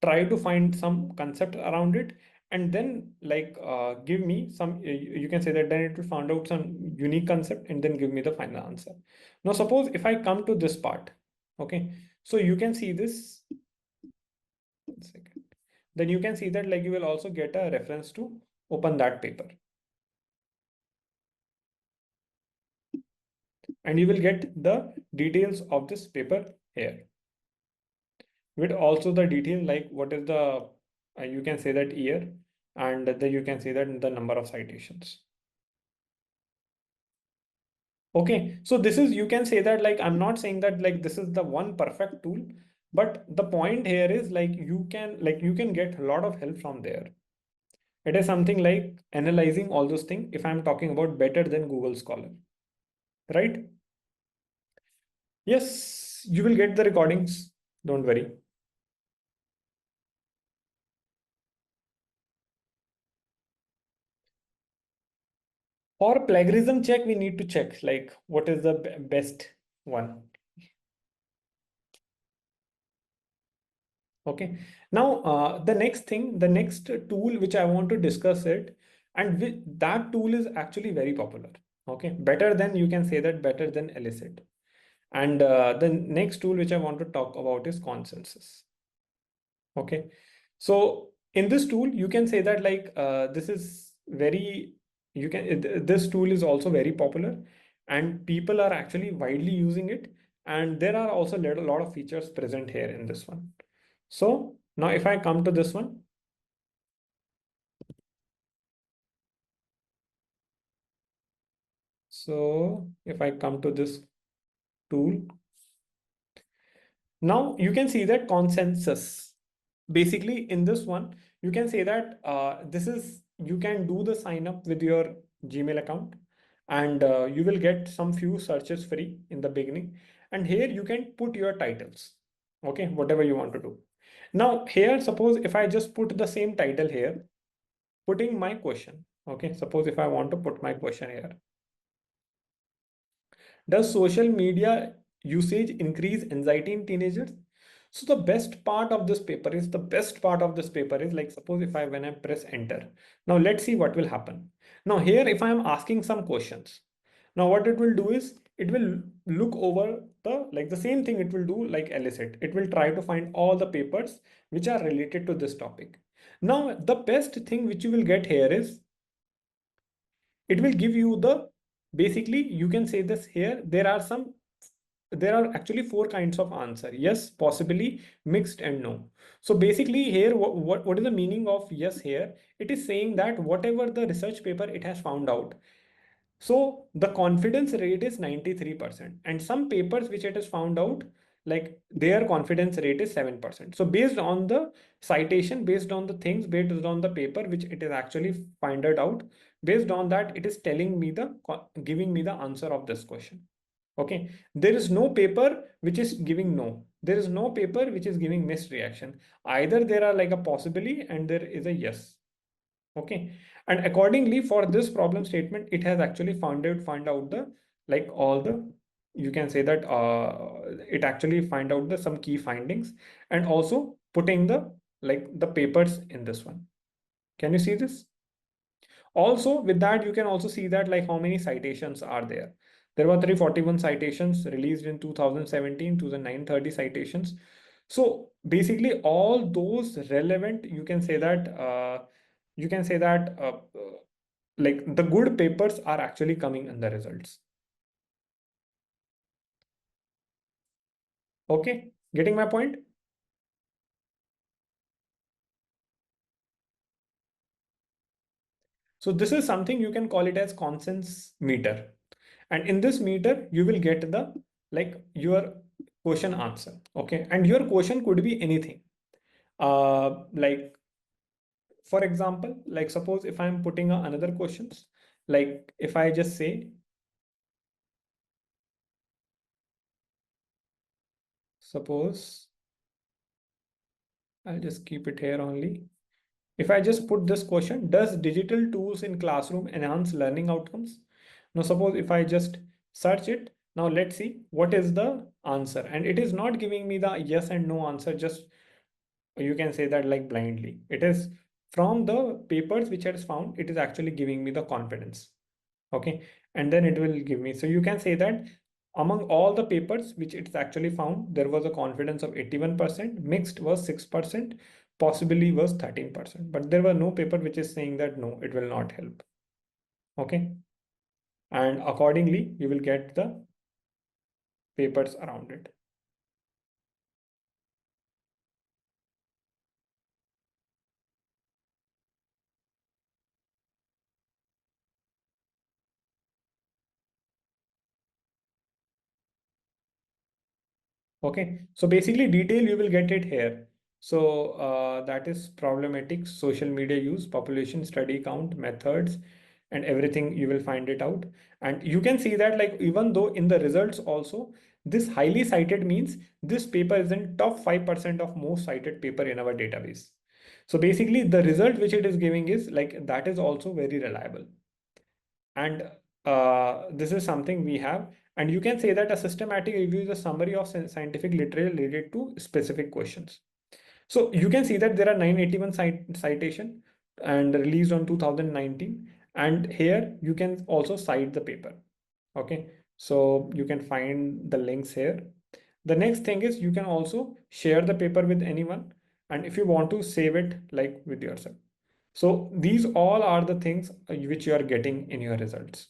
try to find some concept around it, and then like give me some you can say that then it will find out some unique concept and then give me the final answer. Now suppose if I come to this part, okay, so you can see this. One second. Then you can see that like you will also get a reference to open that paper, and you will get the details of this paper here, with also the detail like what is the you can say that year, and then you can say that the number of citations. Okay, so this is, you can say that like I'm not saying that like this is the one perfect tool, but the point here is like you can get a lot of help from there. It is something like analyzing all those things, if I'm talking about better than Google Scholar, right? Yes, you will get the recordings, don't worry. For plagiarism check, we need to check like what is the best one. Okay. Now, the next tool which I want to discuss it, and that tool is actually very popular. Okay. Better than, you can say that better than Elicit. And the next tool which I want to talk about is consensus. Okay. So in this tool, you can say that like this is very, this tool is also very popular and people are actually widely using it. And there are also a lot of features present here in this one. So now if I come to this one, so if I come to this tool, now you can see that consensus. Basically, in this one, you can say that this is, you can do the sign up with your Gmail account and you will get some few searches free in the beginning. And here you can put your titles, okay, whatever you want to do. Now, here, suppose if I just put the same title here, putting my question, okay, suppose if I want to put my question here. Does social media usage increase anxiety in teenagers? So the best part of this paper is, like, suppose if I, when I press enter, now let's see what will happen. Now here, if I am asking some questions, now what it will do is it will look over the, like the same thing it will do like elicit. It will try to find all the papers which are related to this topic. Now the best thing which you will get here is it will give you the, basically you can say this here, there are actually four kinds of answer: yes, possibly, mixed, and no. So basically here, what is the meaning of yes here? It is saying that whatever the research paper it has found out, so the confidence rate is 93%, and some papers which it has found out, like their confidence rate is 7%. So based on the citation, based on the things, based on the paper which it is actually find it out, based on that it is telling me the, giving me the answer of this question. Okay, there is no paper which is giving no. There is no paper which is giving mixed reaction. Either there are like a possibly and there is a yes. Okay, and accordingly for this problem statement, it has actually find out the, like all the, you can say that it actually find out the some key findings and also putting the, like the papers in this one. Can you see this? Also with that, you can also see that like how many citations are there. There were 341 citations released in 2017 to the 930 citations. So basically all those relevant, you can say that like the good papers are actually coming in the results. Okay, getting my point? So this is something you can call it as consensus meter. And in this meter, you will get the, like your question answer. Okay, and your question could be anything. Like for example, like suppose if I'm putting another questions, like if I just say, suppose I'll just keep it here only. If I just put this question, does digital tools in classroom enhance learning outcomes? Now, suppose if I just search it, now let's see what is the answer. And it is not giving me the yes and no answer, just you can say that like blindly. It is from the papers which it has found, it is actually giving me the confidence. Okay, and then it will give me. So you can say that among all the papers which it's actually found, there was a confidence of 81%, mixed was 6%, possibly was 13%, but there were no paper which is saying that no, it will not help. Okay, and accordingly you will get the papers around it. Okay, so basically detail you will get it here. So that is problematic social media use, population study count, methods, and everything you will find it out. And you can see that like even though in the results also, this highly cited means this paper is in top 5% of most cited paper in our database. So basically the result which it is giving is like that is also very reliable. And this is something we have. And you can say that a systematic review is a summary of scientific literature related to specific questions. So you can see that there are 981 citation and released on 2019. And here you can also cite the paper. Okay. So you can find the links here. The next thing is you can also share the paper with anyone, and if you want to save it like with yourself. So these all are the things which you are getting in your results.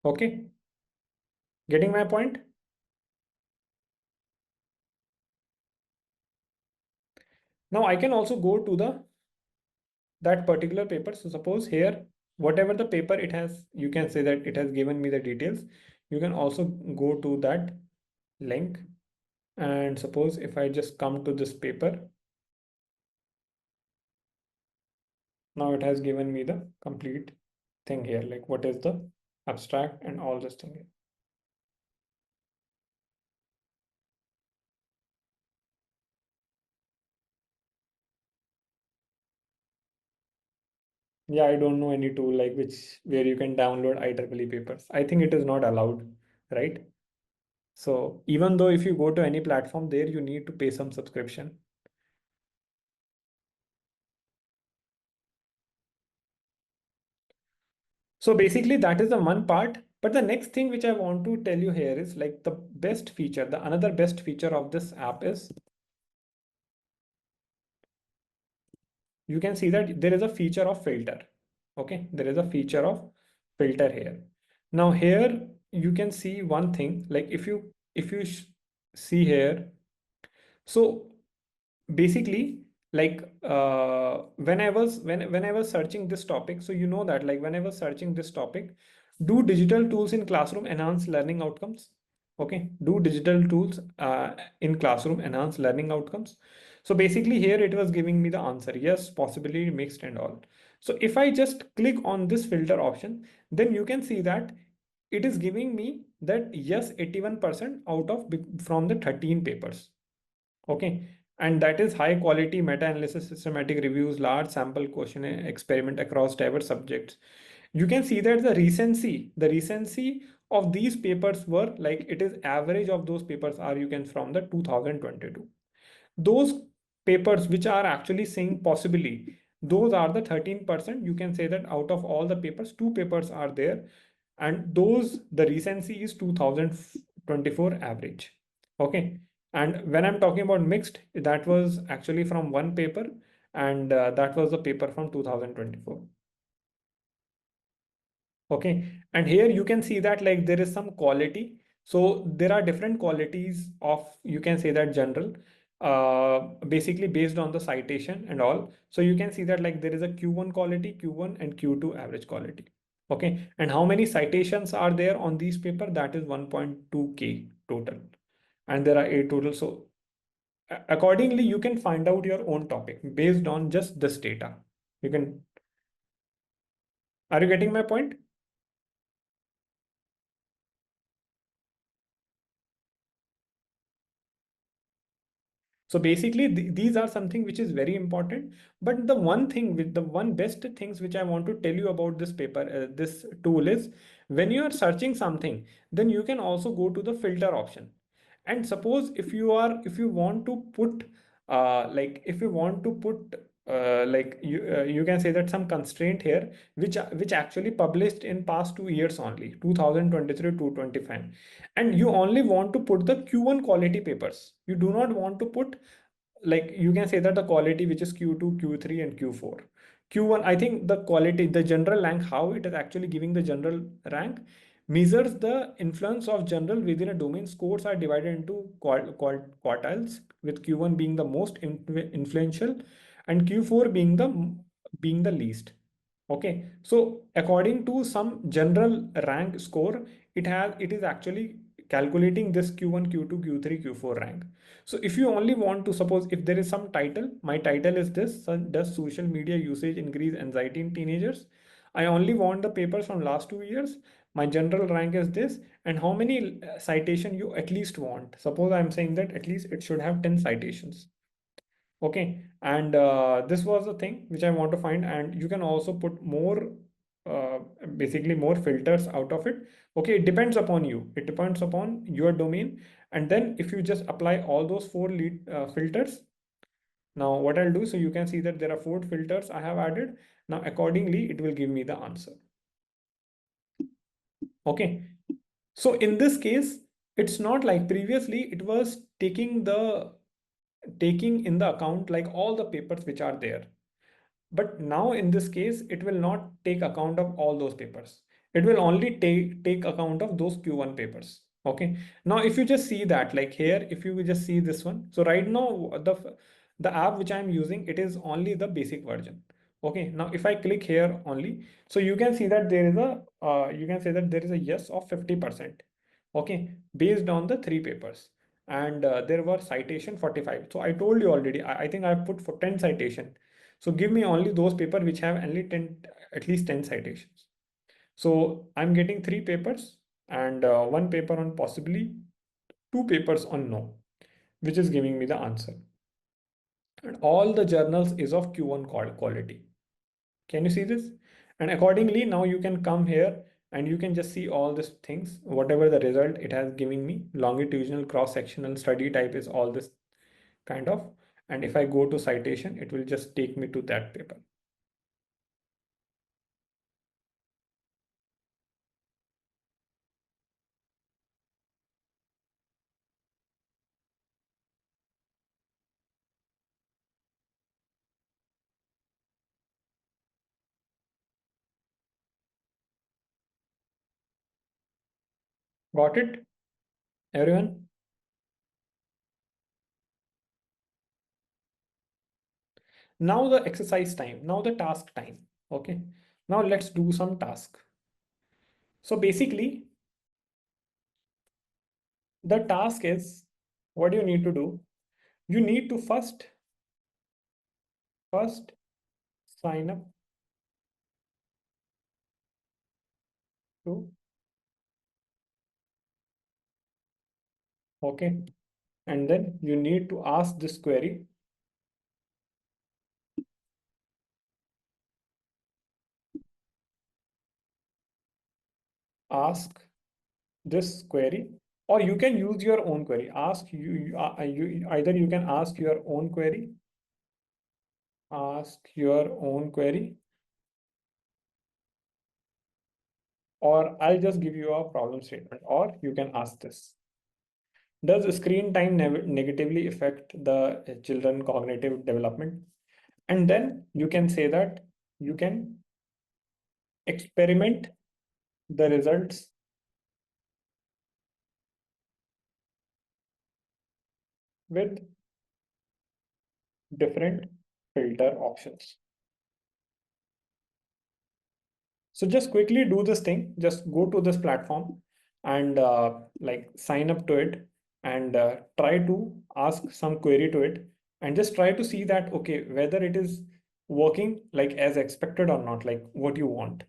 Okay, getting my point? Now I can also go to the that particular paper. So suppose here, whatever the paper it has, you can say that it has given me the details. You can also go to that link, and suppose if I just come to this paper, now it has given me the complete thing here, like what is the abstract and all this thing here. Yeah, I don't know any tool like which where you can download IEEE papers. I think it is not allowed, right? So even though if you go to any platform there, you need to pay some subscription. So basically that is the one part. But the next thing which I want to tell you here is like the best feature, the another best feature of this app is you can see that there is a feature of filter. Okay, there is a feature of filter here. Now here you can see one thing, like if you see here, so basically like when I was searching this topic, so you know that like when I was searching this topic, do digital tools in classroom enhance learning outcomes? Okay, do digital tools in classroom enhance learning outcomes? So basically here it was giving me the answer, yes, possibly mixed and all. So if I just click on this filter option, then you can see that it is giving me that yes, 81% out of from the 13 papers. Okay, and that is high quality meta-analysis, systematic reviews, large sample question experiment across diverse subjects. You can see that the recency of these papers were like it is average of those papers are you can from the 2022. Those papers which are actually saying possibly, those are the 13%. You can say that out of all the papers, two papers are there, and those the recency is 2024 average. Okay, and when I'm talking about mixed, that was actually from one paper, and that was the paper from 2024. Okay, and here you can see that like there is some quality. So there are different qualities of, you can say that general, basically based on the citation and all. So you can see that like there is a Q1 quality, Q1 and Q2 average quality. Okay, and how many citations are there on these paper? That is 1.2K total, and there are 8 total. So accordingly, you can find out your own topic based on just this data. You can, are you getting my point? So basically, these are something which is very important. But the one thing with the one best things which I want to tell you about this paper, this tool is when you are searching something, then you can also go to the filter option. And suppose if you want to put like if you want to put like you can say that some constraint here which actually published in past 2 years only, 2023 to 25, and you only want to put the Q1 quality papers. You do not want to put, like you can say that the quality which is Q2, Q3 and Q4. Q1, I think the quality, the general rank, how it is actually giving the general rank measures the influence of general within a domain. Scores are divided into quartiles, with Q1 being the most influential and Q4 being the least. Okay, so according to some general rank score, it is actually calculating this Q1, Q2, Q3, Q4 rank. So if you only want to, suppose if there is some title, my title is this, so does social media usage increase anxiety in teenagers? I only want the papers from last 2 years. My general rank is this, and how many citation you at least want. Suppose I'm saying that at least it should have 10 citations. Okay, and this was the thing which I want to find, and you can also put more, uh, basically more filters out of it. Okay, it depends upon you. It depends upon your domain. And then if you just apply all those four lead filters, now what I'll do, so you can see that there are four filters I have added. Now accordingly, it will give me the answer. Okay. So in this case, it's not like previously it was taking in the account like all the papers which are there. But now in this case, it will not take account of all those papers. It will only take account of those Q1 papers. Okay. Now, if you just see that, like here, if you just see this one. So right now, the app which I'm using, it is only the basic version. Okay. Now, if I click here only, so you can see that there is you can say that there is a yes of 50%. Okay. Based on the three papers. And there were citation 45. So I told you already, I think I've put for 10 citation. So give me only those papers which have only 10, at least 10 citations. So I'm getting three papers and one paper on possibly, two papers on no, which is giving me the answer. And all the journals is of Q1 quality. Can you see this? And accordingly, now you can come here and you can just see all these things, whatever the result it has given me, longitudinal cross-sectional study type is all this kind of. And if I go to citation, it will just take me to that paper. Got it, everyone? Now the exercise time, now the task time. Okay. Now let's do some task. So basically, the task is what you need to do. You need to first sign up to, okay. And then you need to ask this query. Ask this query, or you can use your own query. Either you can ask your own query, or I'll just give you a problem statement, or you can ask this. Does screen time negatively affect the children cognitive development? And then you can say that you can experiment the results with different filter options. So just quickly do this thing. Just go to this platform and like sign up to it and try to ask some query to it and just try to see that, okay, whether it is working like as expected or not, like what you want.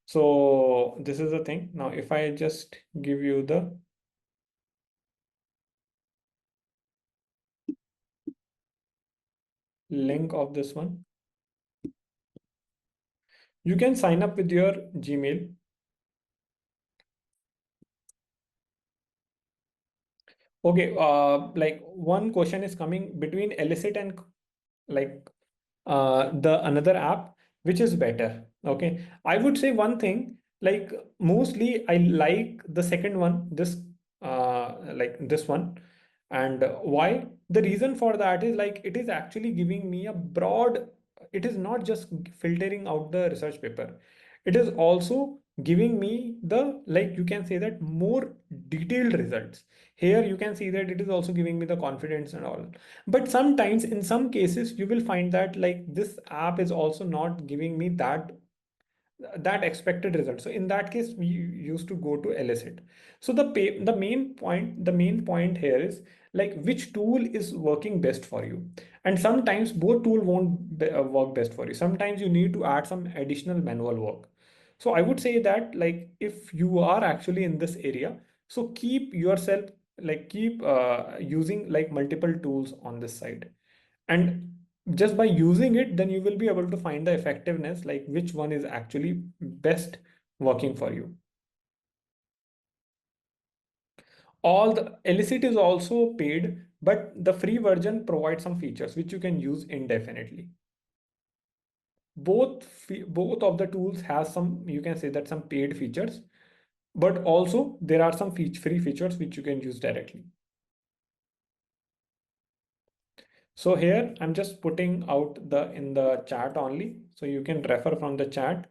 So this is the thing. Now, if I just give you the link of this one, you can sign up with your Gmail. Okay, like one question is coming between Elicit and like the another app, which is better. Okay, I would say one thing, like mostly I like the second one, this like this one. And why? The reason for that is like it is actually giving me a broad, it is not just filtering out the research paper, it is also giving me the, like you can say that, more detailed results. Here you can see that it is also giving me the confidence and all. But sometimes in some cases you will find that like this app is also not giving me that expected result. So in that case, we used to go to Elicit. So the main point here is like which tool is working best for you. And sometimes both tool won't work best for you. Sometimes you need to add some additional manual work. So I would say that like if you are actually in this area, so keep yourself like keep using like multiple tools on this side. And just by using it, then you will be able to find the effectiveness, like which one is actually best working for you. All the Elicit is also paid, but the free version provides some features which you can use indefinitely. both of the tools has some, you can say that, some paid features, but also there are some free features which you can use directly. So here I'm just putting out the in the chat only, so you can refer from the chat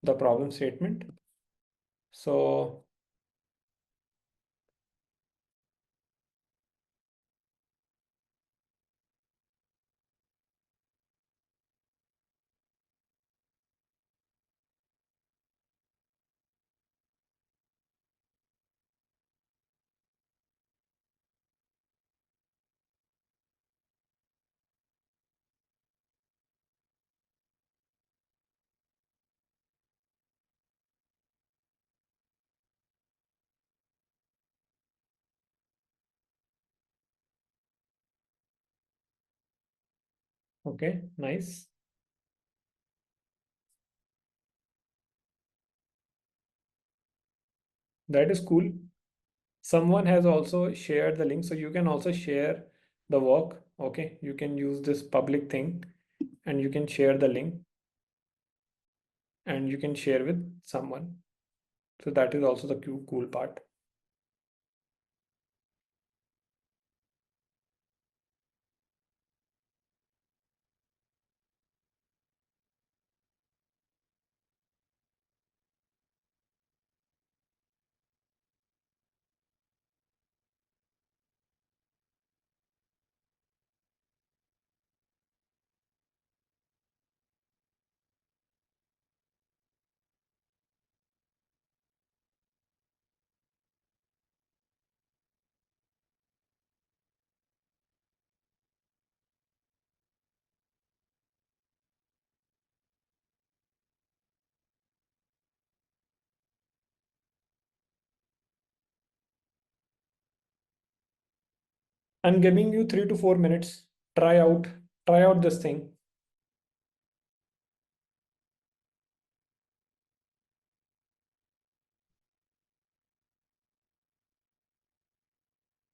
the problem statement. So okay, nice. That is cool. Someone has also shared the link, so you can also share the work. Okay, you can use this public thing and you can share the link and you can share with someone. So that is also the cool part. I'm giving you 3 to 4 minutes. Try out, try out this thing.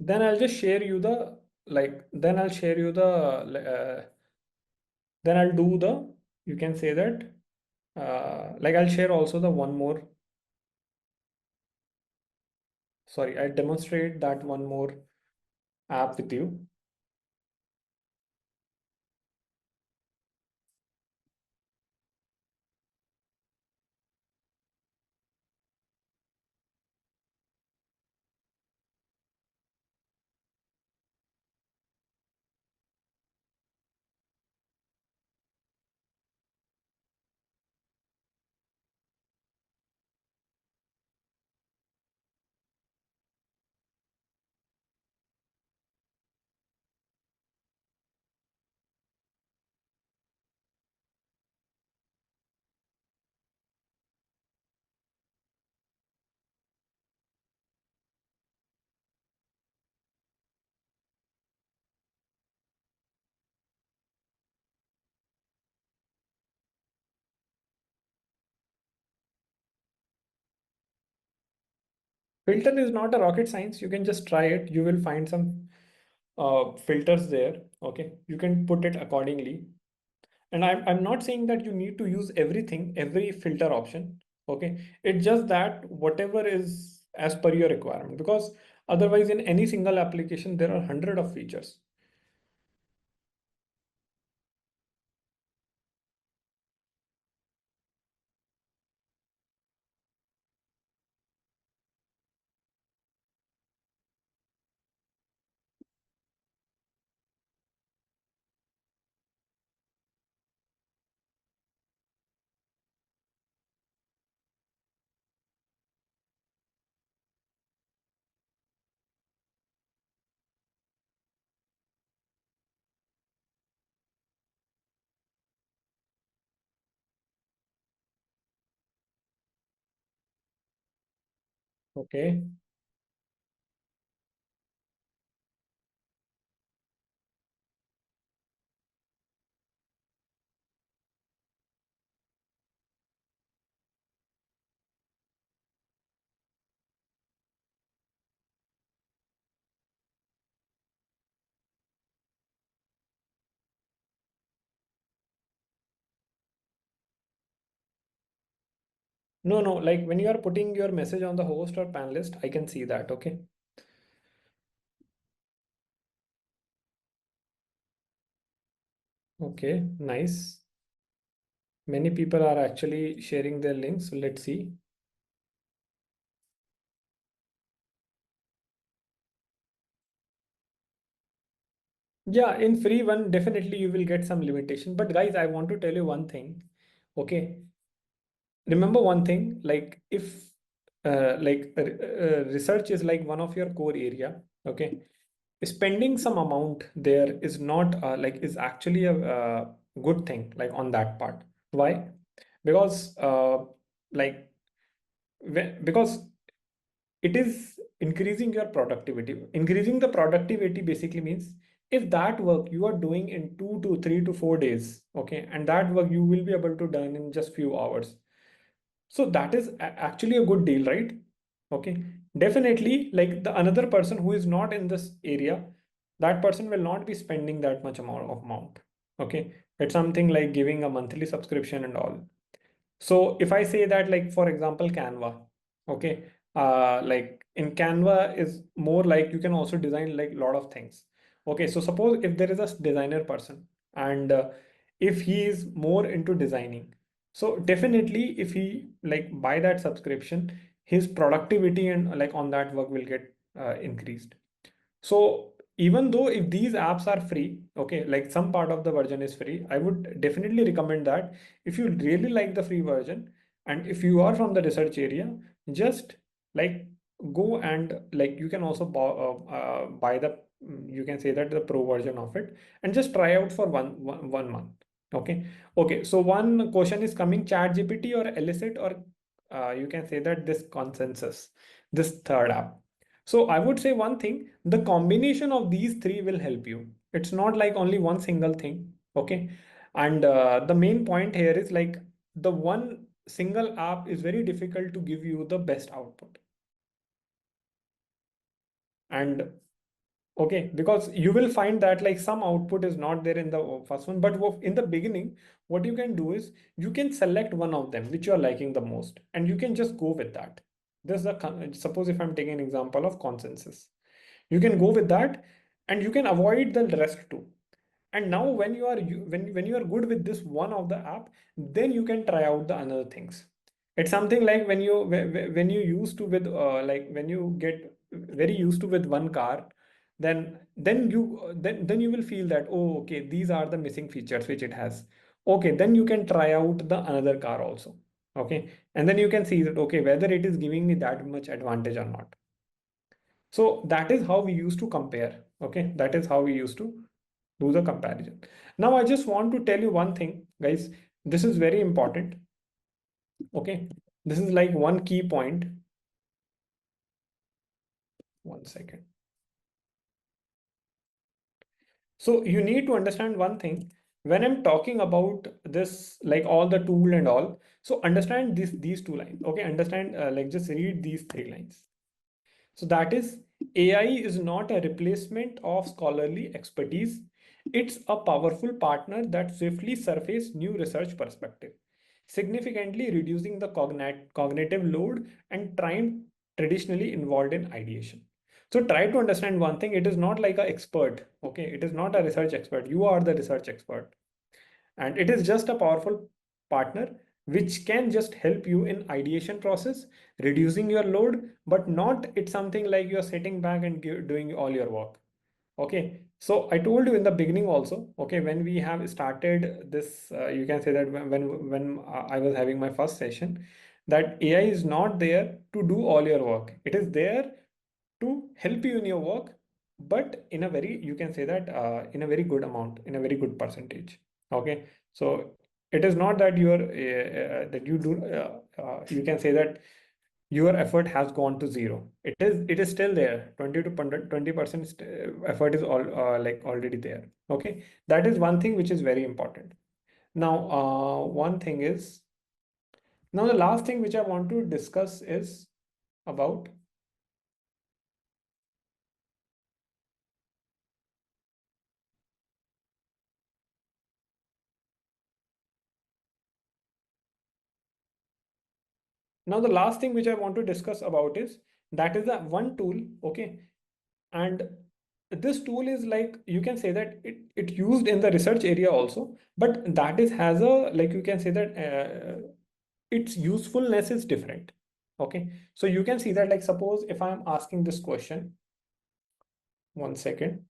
Then I'll just share you the, like, then I'll share you the, then I'll do the, you can say that, like I'll share also the one more, sorry, I demonstrate that one more app with you. Filter is not a rocket science. You can just try it. You will find some filters there. Okay, you can put it accordingly. And I'm not saying that you need to use everything, every filter option. Okay, it's just that whatever is as per your requirement, because otherwise in any single application there are hundred of features. Okay, No, no, like when you are putting your message on the host or panelist, I can see that, okay? Okay, nice. Many people are actually sharing their links. So let's see. Yeah, in free one, definitely you will get some limitation. But guys, I want to tell you one thing. Okay. Remember one thing, like if research is like one of your core area, okay, spending some amount there is not is actually a good thing like on that part. Why? Because like because it is increasing your productivity. Increasing the productivity basically means if that work you are doing in 2 to 3 to 4 days, okay, and that work you will be able to done in just few hours. So that is actually a good deal, right? Okay. Definitely, like the another person who is not in this area, that person will not be spending that much amount. Okay. It's something like giving a monthly subscription and all. So if I say that, like for example, Canva, okay, like in Canva is more like you can also design like a lot of things. Okay, so suppose if there is a designer person and if he is more into designing, so definitely if he like buy that subscription, his productivity and like on that work will get increased. So even though if these apps are free, okay, like some part of the version is free, I would definitely recommend that if you really like the free version and if you are from the research area, just like go and like you can also buy the you can say that the pro version of it and just try out for one month. Okay. Okay. So one question is coming, chat GPT or Elicit or you can say that this consensus, this third app. So I would say one thing, the combination of these three will help you. It's not like only one single thing. Okay. And the main point here is like the one single app is very difficult to give you the best output. And okay, because you will find that like some output is not there in the first one, but in the beginning, what you can do is you can select one of them which you are liking the most, and you can just go with that. This is the suppose if I'm taking an example of consensus, you can go with that, and you can avoid the rest too. And now when you are when you are good with this one of the app, then you can try out the another things. It's something like when you used to with like when you get very used to with one car, then you will feel that, oh okay, these are the missing features which it has. Okay, then you can try out the another car also. Okay, and then you can see that okay, whether it is giving me that much advantage or not. So that is how we used to compare. Okay, that is how we used to do the comparison. Now I just want to tell you one thing, guys. This is very important. Okay, this is like one key point. One second. So you need to understand one thing. When I'm talking about this, like all the tool and all, so understand these two lines. Okay, understand like just read these three lines. So that is AI is not a replacement of scholarly expertise. It's a powerful partner that swiftly surfaces new research perspective, significantly reducing the cognitive load and time traditionally involved in ideation. So try to understand one thing. It is not like an expert. Okay. It is not a research expert. You are the research expert, and it is just a powerful partner which can just help you in ideation process, reducing your load, but not it's something like you're sitting back and doing all your work. Okay, so I told you in the beginning also, okay, when we have started this you can say that when I was having my first session, that AI is not there to do all your work. It is there to help you in your work, but in a very, you can say that in a very good amount, in a very good percentage. Okay, so it is not that you are that you do you can say that your effort has gone to zero. It is still there. 20 to 20% effort is all like already there. Okay, that is one thing which is very important. Now, one thing is now the last thing which I want to discuss is about Now the last thing which I want to discuss about is that is the one tool, okay? And this tool is like you can say that it used in the research area also, but that is has a like you can say that its usefulness is different. Okay, so you can see that like suppose if I'm asking this question, 1 second.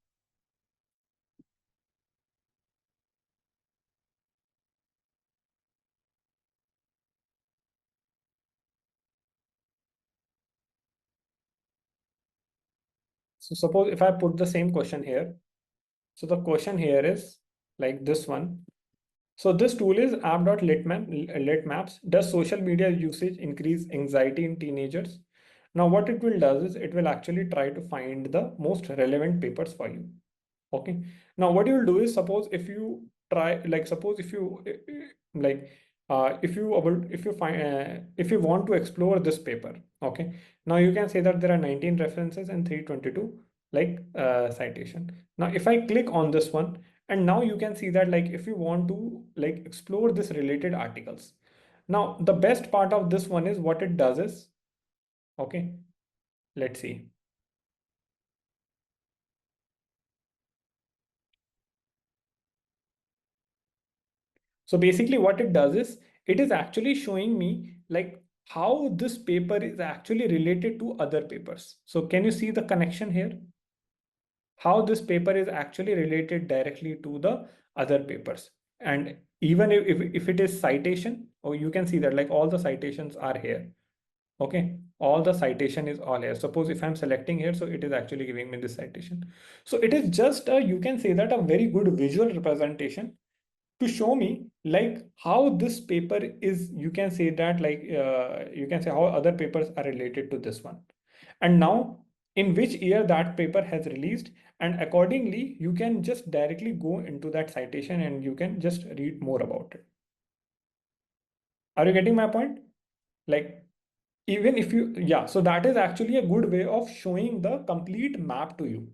So suppose if I put the same question here, so the question here is like this one. So this tool is app.litmaps. Does social media usage increase anxiety in teenagers? Now what it will does is it will actually try to find the most relevant papers for you. Okay. Now what you will do is suppose if you try like suppose if you like if you find if you want to explore this paper, okay. Now you can say that there are 19 references and 322 like citation. Now if I click on this one, and now you can see that like if you want to like explore this related articles. Now the best part of this one is what it does is, okay, let's see. So basically what it does is it is actually showing me like how this paper is actually related to other papers. So can you see the connection here? How this paper is actually related directly to the other papers. And even if it is citation, or you can see that like all the citations are here. Okay, all the citation is all here. Suppose if I'm selecting here, so it is actually giving me this citation. So it is just a, you can say that a very good visual representation to show me like how this paper is, you can say that like you can say how other papers are related to this one, and now in which year that paper has released, and accordingly you can just directly go into that citation and you can just read more about it. Are you getting my point? Like even if you, yeah, so that is actually a good way of showing the complete map to you.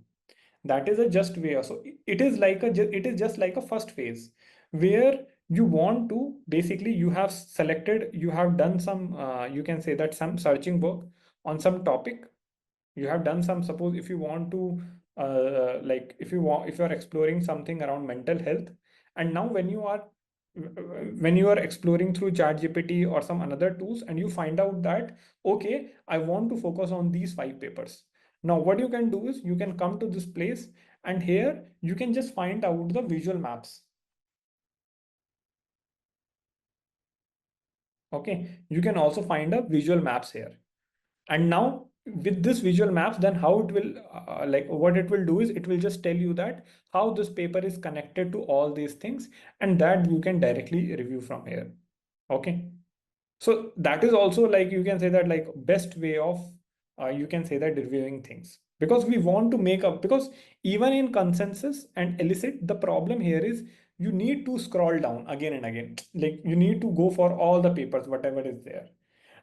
That is a just way. So it is like it is just like a first phase where you want to basically you have selected, you have done some you can say that some searching work on some topic. You have done some, suppose if you want to like if you want, if you are exploring something around mental health, and now when you are exploring through ChatGPT or some another tools, and you find out that okay, I want to focus on these 5 papers. Now what you can do is you can come to this place, and here you can just find out the visual maps. Okay, you can also find a visual maps here. And now with this visual maps, then how it will like what it will do is it will just tell you that how this paper is connected to all these things, and that you can directly review from here. Okay, so that is also like you can say that like best way of you can say that reviewing things, because we want to make up, because even in consensus and elicit, the problem here is you need to scroll down again and again, like you need to go for all the papers whatever is there.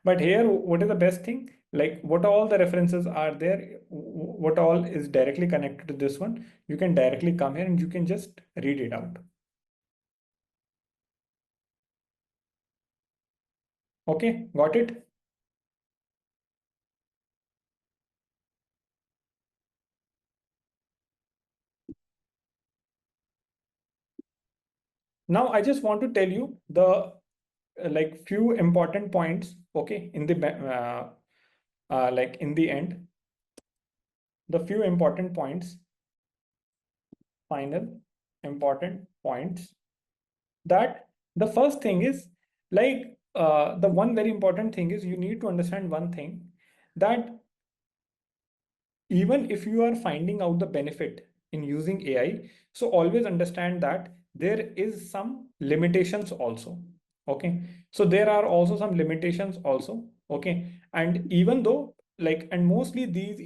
But here what is the best thing, like what all the references are there, what all is directly connected to this one, you can directly come here and you can just read it out. Okay, got it? Now I just want to tell you the like few important points, okay, in the like in the end, the few important points, final important points, that the first thing is like the one very important thing is you need to understand one thing, that even if you are finding out the benefit in using AI, so always understand that there is some limitations also. Okay, so there are also some limitations also. Okay, and even though like, and mostly these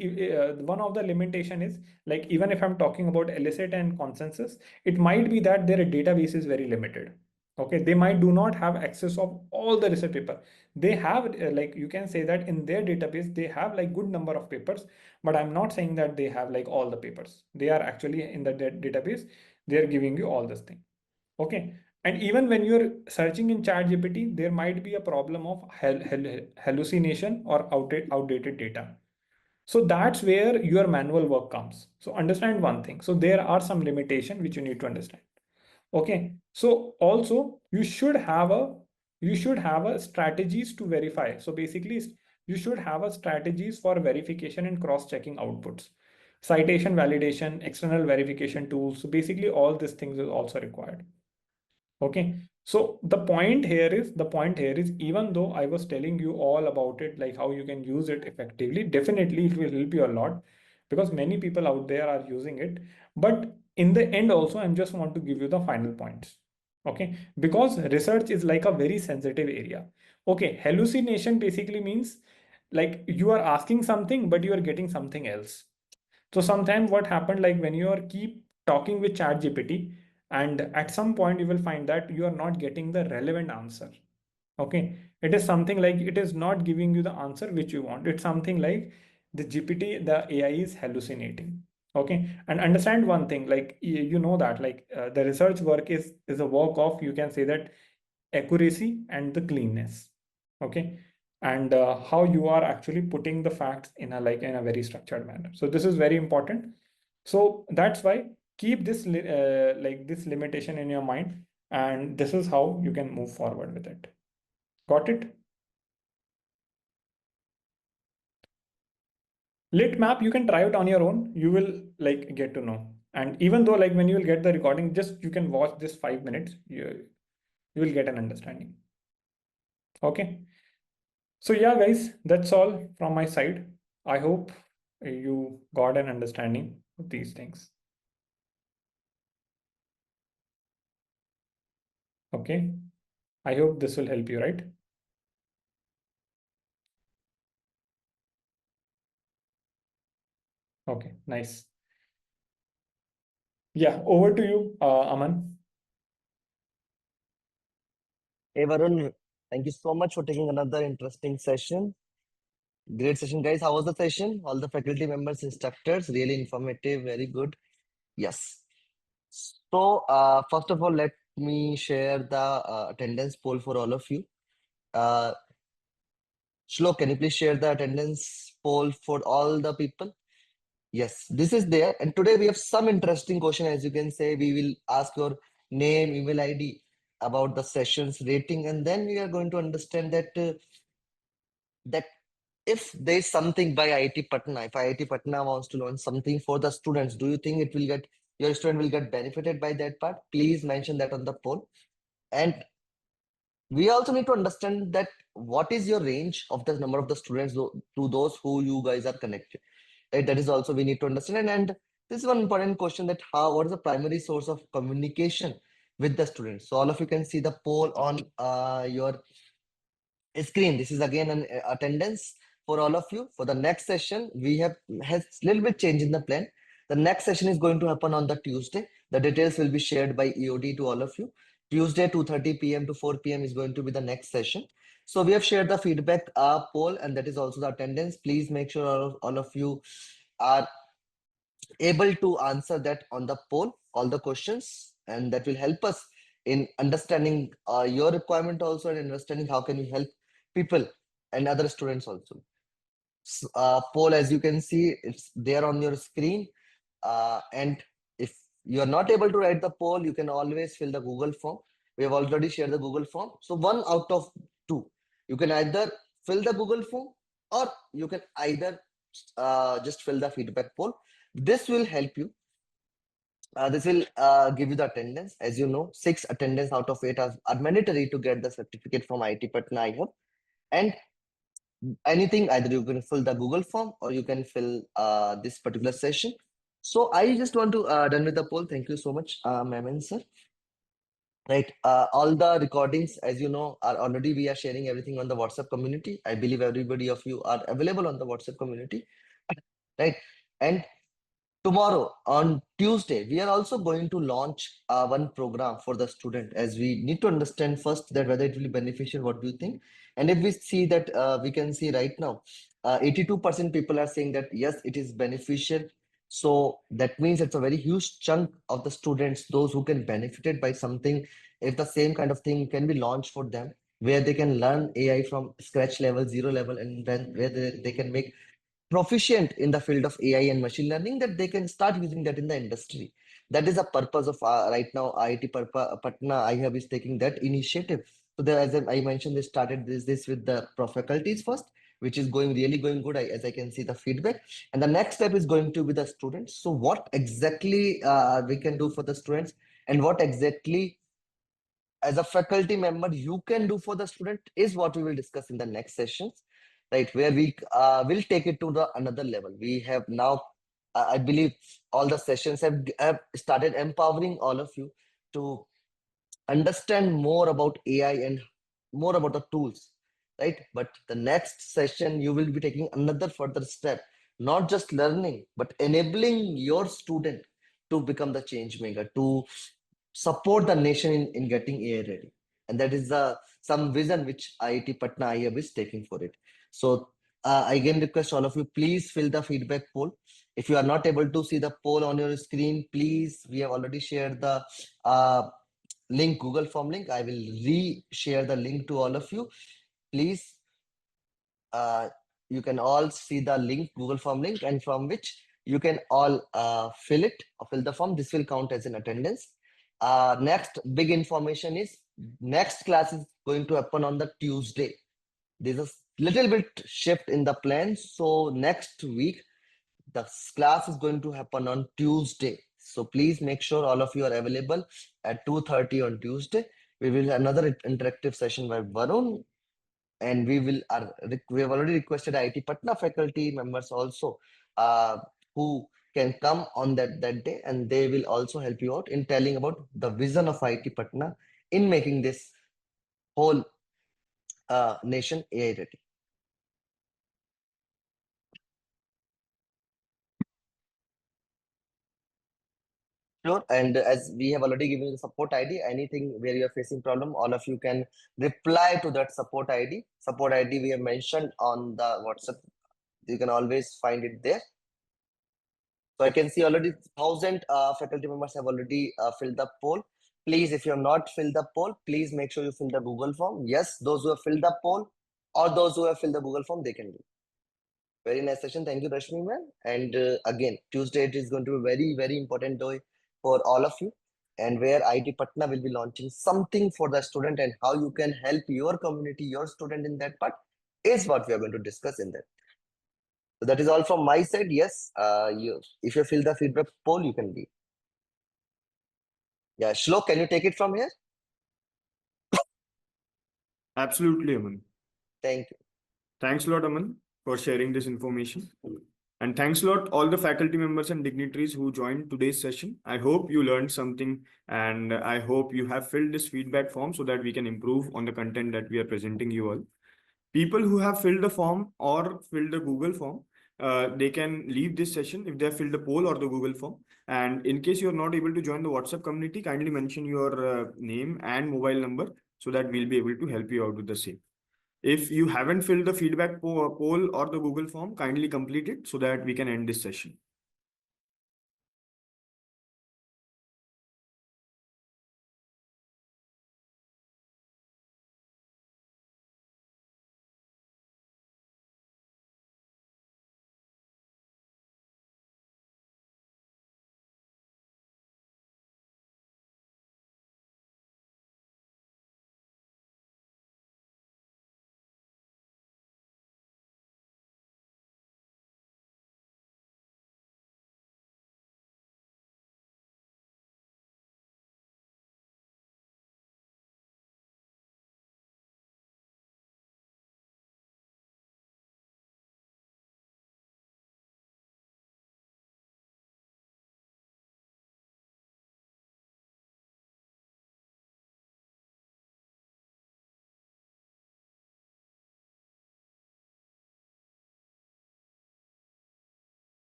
one of the limitation is like, even if I'm talking about elicit and consensus, it might be that their database is very limited. Okay, they might do not have access of all the research paper. They have like you can say that in their database they have like good number of papers, but I'm not saying that they have like all the papers. They are actually in the database, they are giving you all this thing. Okay, And even when you're searching in ChatGPT, there might be a problem of hallucination or outdated data. So that's where your manual work comes. So understand one thing. So there are some limitation which you need to understand. Okay. So also you should have a strategies to verify. So basically you should have a strategies for verification and cross-checking outputs. Citation validation, external verification tools. So basically all these things is also required. Okay. So the point here is even though I was telling you all about it, like how you can use it effectively, definitely it will help you a lot because many people out there are using it. But in the end, also, I just want to give you the final points. Okay. Because research is like a very sensitive area. Okay. Hallucination basically means like you are asking something, but you are getting something else. So sometimes what happened, like when you are keep talking with chat gpt, and at some point you will find that you are not getting the relevant answer. Okay. It is something like it is not giving you the answer which you want. It's something like the AI is hallucinating. Okay. And understand one thing, like you know that like the research work is a work of, you can say that, accuracy and the cleanness. Okay. And how you are actually putting the facts in a very structured manner. So this is very important. So that's why keep this limitation in your mind, and this is how you can move forward with it. Got it? Lit map, you can try it on your own. You will like get to know. And even though like when you will get the recording, just you can watch this 5 minutes, you will get an understanding. Okay. So yeah, guys, that's all from my side. I hope you got an understanding of these things. Okay. I hope this will help you, right? Okay, nice. Yeah, over to you, Aman. Hey Varun, thank you so much for taking another interesting session. Great session, guys. How was the session? All the faculty members, instructors, really informative, very good. Yes. So, first of all, let me share the attendance poll for all of you. Shlok, can you please share the attendance poll for all the people? Yes, this is there. And today we have some interesting question. As you can say, we will ask your name, email ID about the session's rating, and then we are going to understand that if there is something by IIT Patna, if IIT Patna wants to launch something for the students, do you think your student will get benefited by that part? Please mention that on the poll. And we also need to understand that what is your range of the number of the students to those who you guys are connected, right? That is also we need to understand. And this is one important question, that what is the primary source of communication with the students? So all of you can see the poll on your screen. This is again an attendance for all of you. For the next session, we have has little bit change in the plan. The next session is going to happen on the Tuesday. The details will be shared by EOD to all of you. Tuesday 2:30 p.m. to 4 p.m. is going to be the next session. So we have shared the feedback poll, and that is also the attendance. Please make sure all of you are able to answer that on the poll, all the questions, and that will help us in understanding your requirement also, and understanding how can we help people and other students also. Poll, as you can see, it's there on your screen. And if you are not able to write the poll, you can always fill the Google form. We have already shared the Google form. So one out of two, you can either fill the Google form, or you can either just fill the feedback poll. This will help you. This will give you the attendance. As you know, 6 attendance out of 8 are mandatory to get the certificate from IIT Patna, I hope. And anything, either you can fill the Google form or you can fill this particular session. So I just want to done with the poll. Thank you so much, ma'am and sir. Right, all the recordings, as you know, are already we are sharing everything on the WhatsApp community. I believe everybody of you are available on the WhatsApp community, right? And tomorrow on Tuesday, we are also going to launch one program for the student, as we need to understand first that whether it will be beneficial. What do you think? And if we see that we can see right now, 82% people are saying that yes, it is beneficial So that means it's a very huge chunk of the students, those who can benefit it by something, if the same kind of thing can be launched for them, where they can learn AI from scratch level, zero level, and then where they can make proficient in the field of AI and machine learning, that they can start using that in the industry. That is the purpose of right now IIT Patna iHub is taking that initiative. So there, as I mentioned, they started this with the faculties first, which is going good, as I can see the feedback. And the next step is going to be the students. So what exactly we can do for the students, and what exactly as a faculty member you can do for the student, is what we will discuss in the next sessions, right, where we will take it to the another level. We have now, I believe all the sessions have started empowering all of you to understand more about AI and more about the tools, right? But the next session, you will be taking another further step, not just learning, but enabling your student to become the change maker, to support the nation in getting AI ready. And that is the some vision which IIT Patna IIB is taking for it. So I again request all of you, please fill the feedback poll. If you are not able to see the poll on your screen, please, we have already shared the link, Google Form link. I will re-share the link to all of you. Please, uh, you can all see the link, Google Form link, and from which you can all fill it or fill the form. This will count as an attendance. Next big information is next class is going to happen on the Tuesday. There's a little bit shift in the plans. So next week, the class is going to happen on Tuesday. So please make sure all of you are available at 2:30 on Tuesday. We will have another interactive session by Varun, and we have already requested IIT Patna faculty members also, who can come on that day, and they will also help you out in telling about the vision of IIT Patna in making this whole nation AI ready. Sure. And as we have already given you the support ID, anything where you are facing problem, all of you can reply to that support ID. Support ID we have mentioned on the WhatsApp. You can always find it there. So I can see already 1,000 faculty members have already filled the poll. Please, if you have not filled the poll, please make sure you fill the Google form. Yes, those who have filled the poll or those who have filled the Google form, they can do. Very nice session. Thank you, Rashmi ma'am. And again, Tuesday it is going to be very, very important day for all of you. And where IIT Patna will be launching something for the student, and how you can help your community, your student in that part, is what we are going to discuss in that. So that is all from my side. Yes, if you fill the feedback poll, you can leave. Yeah, Shlok, can you take it from here? Absolutely, Aman. Thank you. Thanks a lot, Aman, for sharing this information. And thanks a lot, all the faculty members and dignitaries who joined today's session. I hope you learned something, and I hope you have filled this feedback form so that we can improve on the content that we are presenting you all. People who have filled the form or filled the Google form, they can leave this session if they have filled the poll or the Google form. And in case you're not able to join the WhatsApp community, kindly mention your name and mobile number so that we'll be able to help you out with the same. If you haven't filled the feedback poll or the Google form, kindly complete it so that we can end this session.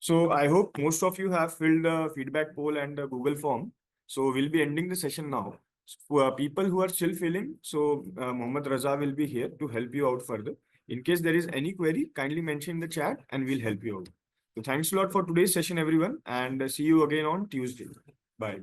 So I hope most of you have filled the feedback poll and the Google form. So we'll be ending the session now. For people who are still filling, so Mohammad Raza will be here to help you out further. In case there is any query, kindly mention in the chat and we'll help you out. So thanks a lot for today's session, everyone, and see you again on Tuesday. Bye.